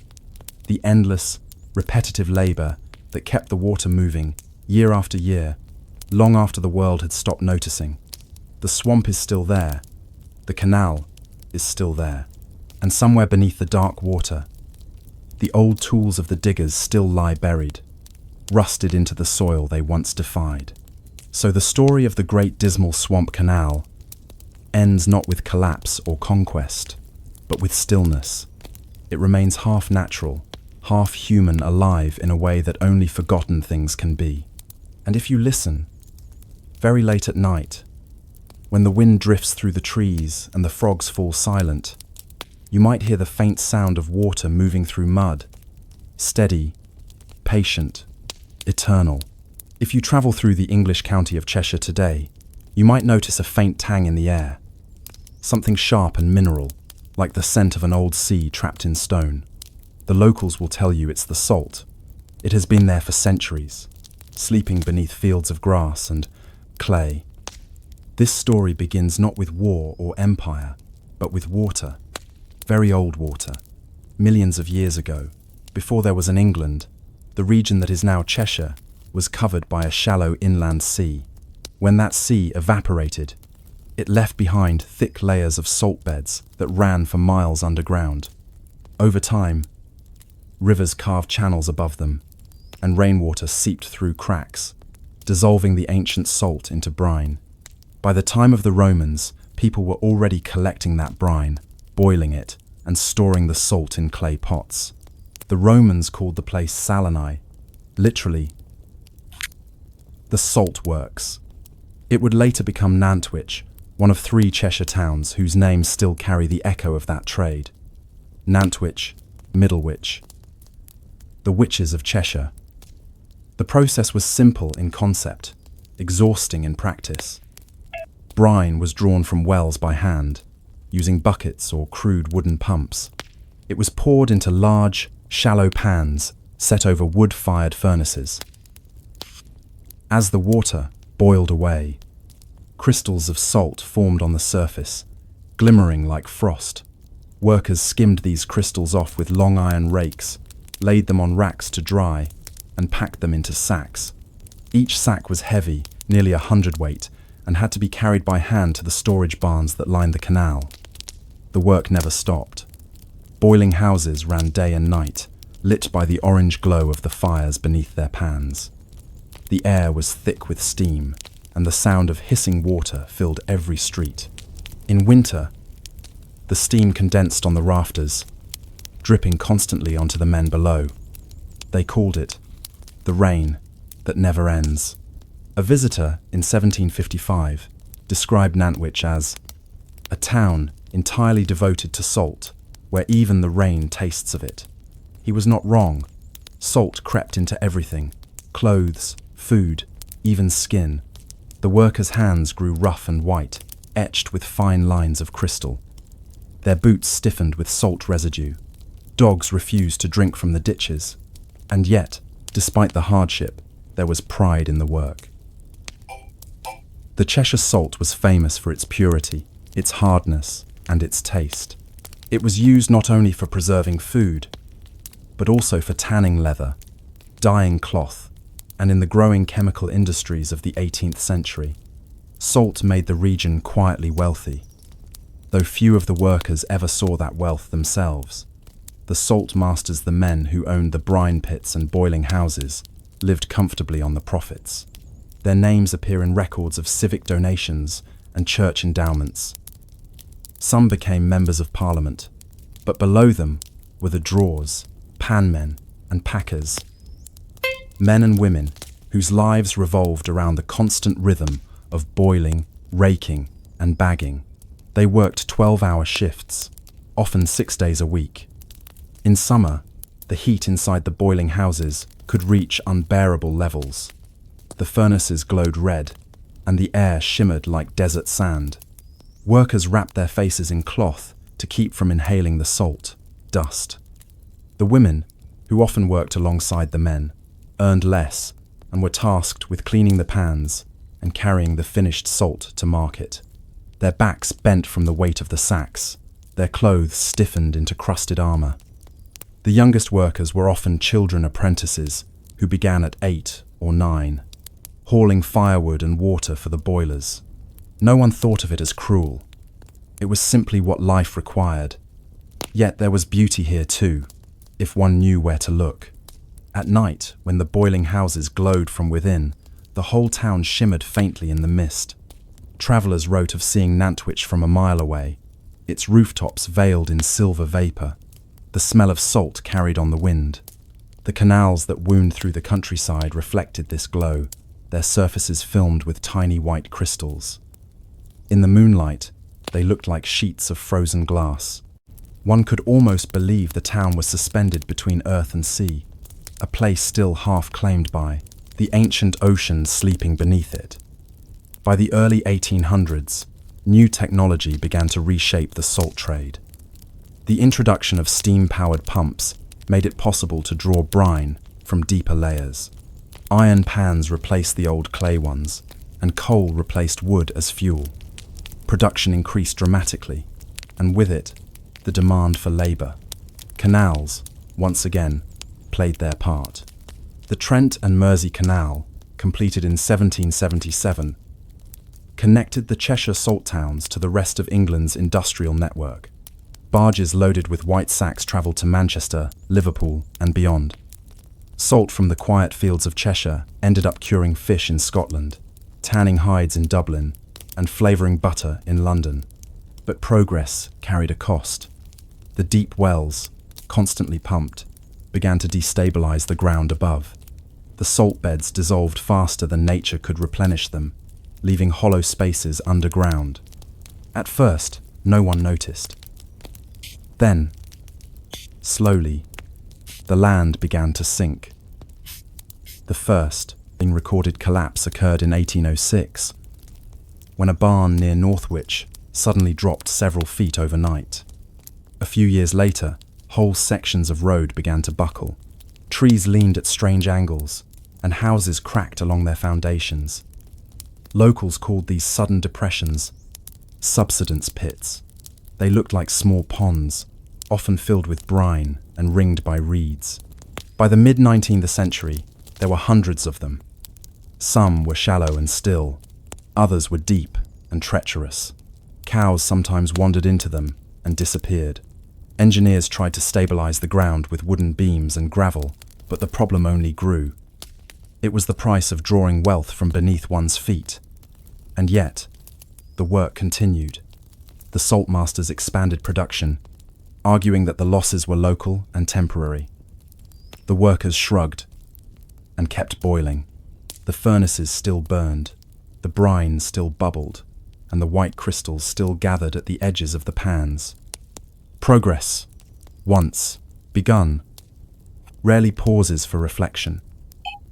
The endless, repetitive labor that kept the water moving year after year, long after the world had stopped noticing. The swamp is still there, the canal is still there, and somewhere beneath the dark water, the old tools of the diggers still lie buried, rusted into the soil they once defied. So the story of the Great Dismal Swamp Canal ends not with collapse or conquest, but with stillness. It remains half natural, half human, alive in a way that only forgotten things can be. And if you listen, very late at night, when the wind drifts through the trees and the frogs fall silent, you might hear the faint sound of water moving through mud, steady, patient, eternal. If you travel through the English county of Cheshire today, you might notice a faint tang in the air, something sharp and mineral, like the scent of an old sea trapped in stone. The locals will tell you it's the salt. It has been there for centuries, sleeping beneath fields of grass and clay. This story begins not with war or empire, but with water. Very old water. Millions of years ago, before there was an England, the region that is now Cheshire was covered by a shallow inland sea. When that sea evaporated, it left behind thick layers of salt beds that ran for miles underground. Over time, rivers carved channels above them, and rainwater seeped through cracks, dissolving the ancient salt into brine. By the time of the Romans, people were already collecting that brine, boiling it, and storing the salt in clay pots. The Romans called the place Salinae, literally, the salt works. It would later become Nantwich, one of 3 Cheshire towns whose names still carry the echo of that trade. Nantwich, Middlewich, the witches of Cheshire. The process was simple in concept, exhausting in practice. Brine was drawn from wells by hand, using buckets or crude wooden pumps. It was poured into large, shallow pans set over wood-fired furnaces. As the water boiled away, crystals of salt formed on the surface, glimmering like frost. Workers skimmed these crystals off with long iron rakes, laid them on racks to dry, and packed them into sacks. Each sack was heavy, nearly 100 weight, and had to be carried by hand to the storage barns that lined the canal. The work never stopped. Boiling houses ran day and night, lit by the orange glow of the fires beneath their pans. The air was thick with steam, and the sound of hissing water filled every street. In winter, the steam condensed on the rafters, dripping constantly onto the men below. They called it the rain that never ends. A visitor in 1755 described Nantwich as a town entirely devoted to salt, where even the rain tastes of it. He was not wrong. Salt crept into everything: clothes, food, even skin. The workers' hands grew rough and white, etched with fine lines of crystal. Their boots stiffened with salt residue. Dogs refused to drink from the ditches. And yet, despite the hardship, there was pride in the work. The Cheshire salt was famous for its purity, its hardness, and its taste. It was used not only for preserving food, but also for tanning leather, dyeing cloth, and in the growing chemical industries of the 18th century. Salt made the region quietly wealthy, though few of the workers ever saw that wealth themselves. The salt masters, the men who owned the brine pits and boiling houses, lived comfortably on the profits. Their names appear in records of civic donations and church endowments. Some became members of parliament, but below them were the drawers, panmen, and packers. Men and women whose lives revolved around the constant rhythm of boiling, raking, and bagging. They worked 12-hour shifts, often 6 days a week. In summer, the heat inside the boiling houses could reach unbearable levels. The furnaces glowed red, and the air shimmered like desert sand. Workers wrapped their faces in cloth to keep from inhaling the salt, dust. The women, who often worked alongside the men, earned less and were tasked with cleaning the pans and carrying the finished salt to market. Their backs bent from the weight of the sacks, their clothes stiffened into crusted armor. The youngest workers were often children apprentices who began at 8 or 9, hauling firewood and water for the boilers. No one thought of it as cruel. It was simply what life required. Yet there was beauty here too, if one knew where to look. At night, when the boiling houses glowed from within, the whole town shimmered faintly in the mist. Travellers wrote of seeing Nantwich from a mile away, its rooftops veiled in silver vapour, the smell of salt carried on the wind. The canals that wound through the countryside reflected this glow, their surfaces filmed with tiny white crystals. In the moonlight, they looked like sheets of frozen glass. One could almost believe the town was suspended between earth and sea, a place still half claimed by the ancient ocean sleeping beneath it. By the early 1800s, new technology began to reshape the salt trade. The introduction of steam-powered pumps made it possible to draw brine from deeper layers. Iron pans replaced the old clay ones, and coal replaced wood as fuel. Production increased dramatically, and with it, the demand for labour. Canals, once again, played their part. The Trent and Mersey Canal, completed in 1777, connected the Cheshire salt towns to the rest of England's industrial network. Barges loaded with white sacks travelled to Manchester, Liverpool, and beyond. Salt from the quiet fields of Cheshire ended up curing fish in Scotland, tanning hides in Dublin, and flavouring butter in London. But progress carried a cost. The deep wells, constantly pumped, began to destabilise the ground above. The salt beds dissolved faster than nature could replenish them, leaving hollow spaces underground. At first, no one noticed. Then, slowly, the land began to sink. The first recorded collapse occurred in 1806, when a barn near Northwich suddenly dropped several feet overnight. A few years later, whole sections of road began to buckle. Trees leaned at strange angles, and houses cracked along their foundations. Locals called these sudden depressions subsidence pits. They looked like small ponds, often filled with brine and ringed by reeds. By the mid-19th century, there were hundreds of them. Some were shallow and still, others were deep and treacherous. Cows sometimes wandered into them and disappeared. Engineers tried to stabilize the ground with wooden beams and gravel, but the problem only grew. It was the price of drawing wealth from beneath one's feet. And yet, the work continued. The salt masters expanded production, arguing that the losses were local and temporary. The workers shrugged and kept boiling. The furnaces still burned, the brine still bubbled, and the white crystals still gathered at the edges of the pans. Progress, once begun, rarely pauses for reflection.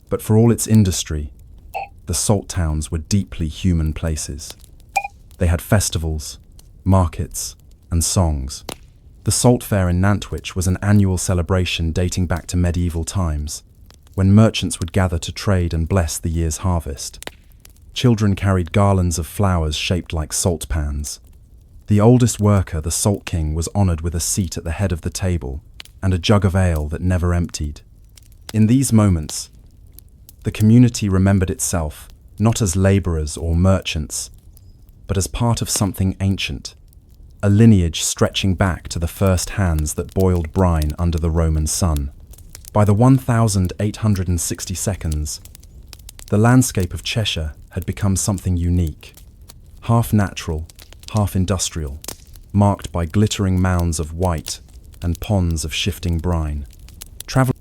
But for all its industry, the salt towns were deeply human places. They had festivals, markets, and songs. The Salt Fair in Nantwich was an annual celebration dating back to medieval times, when merchants would gather to trade and bless the year's harvest. Children carried garlands of flowers shaped like salt pans. The oldest worker, the Salt King, was honoured with a seat at the head of the table and a jug of ale that never emptied. In these moments, the community remembered itself not as labourers or merchants, but as part of something ancient, a lineage stretching back to the first hands that boiled brine under the Roman sun. By the 1860s, the landscape of Cheshire had become something unique, half natural, half industrial, marked by glittering mounds of white and ponds of shifting brine. Travel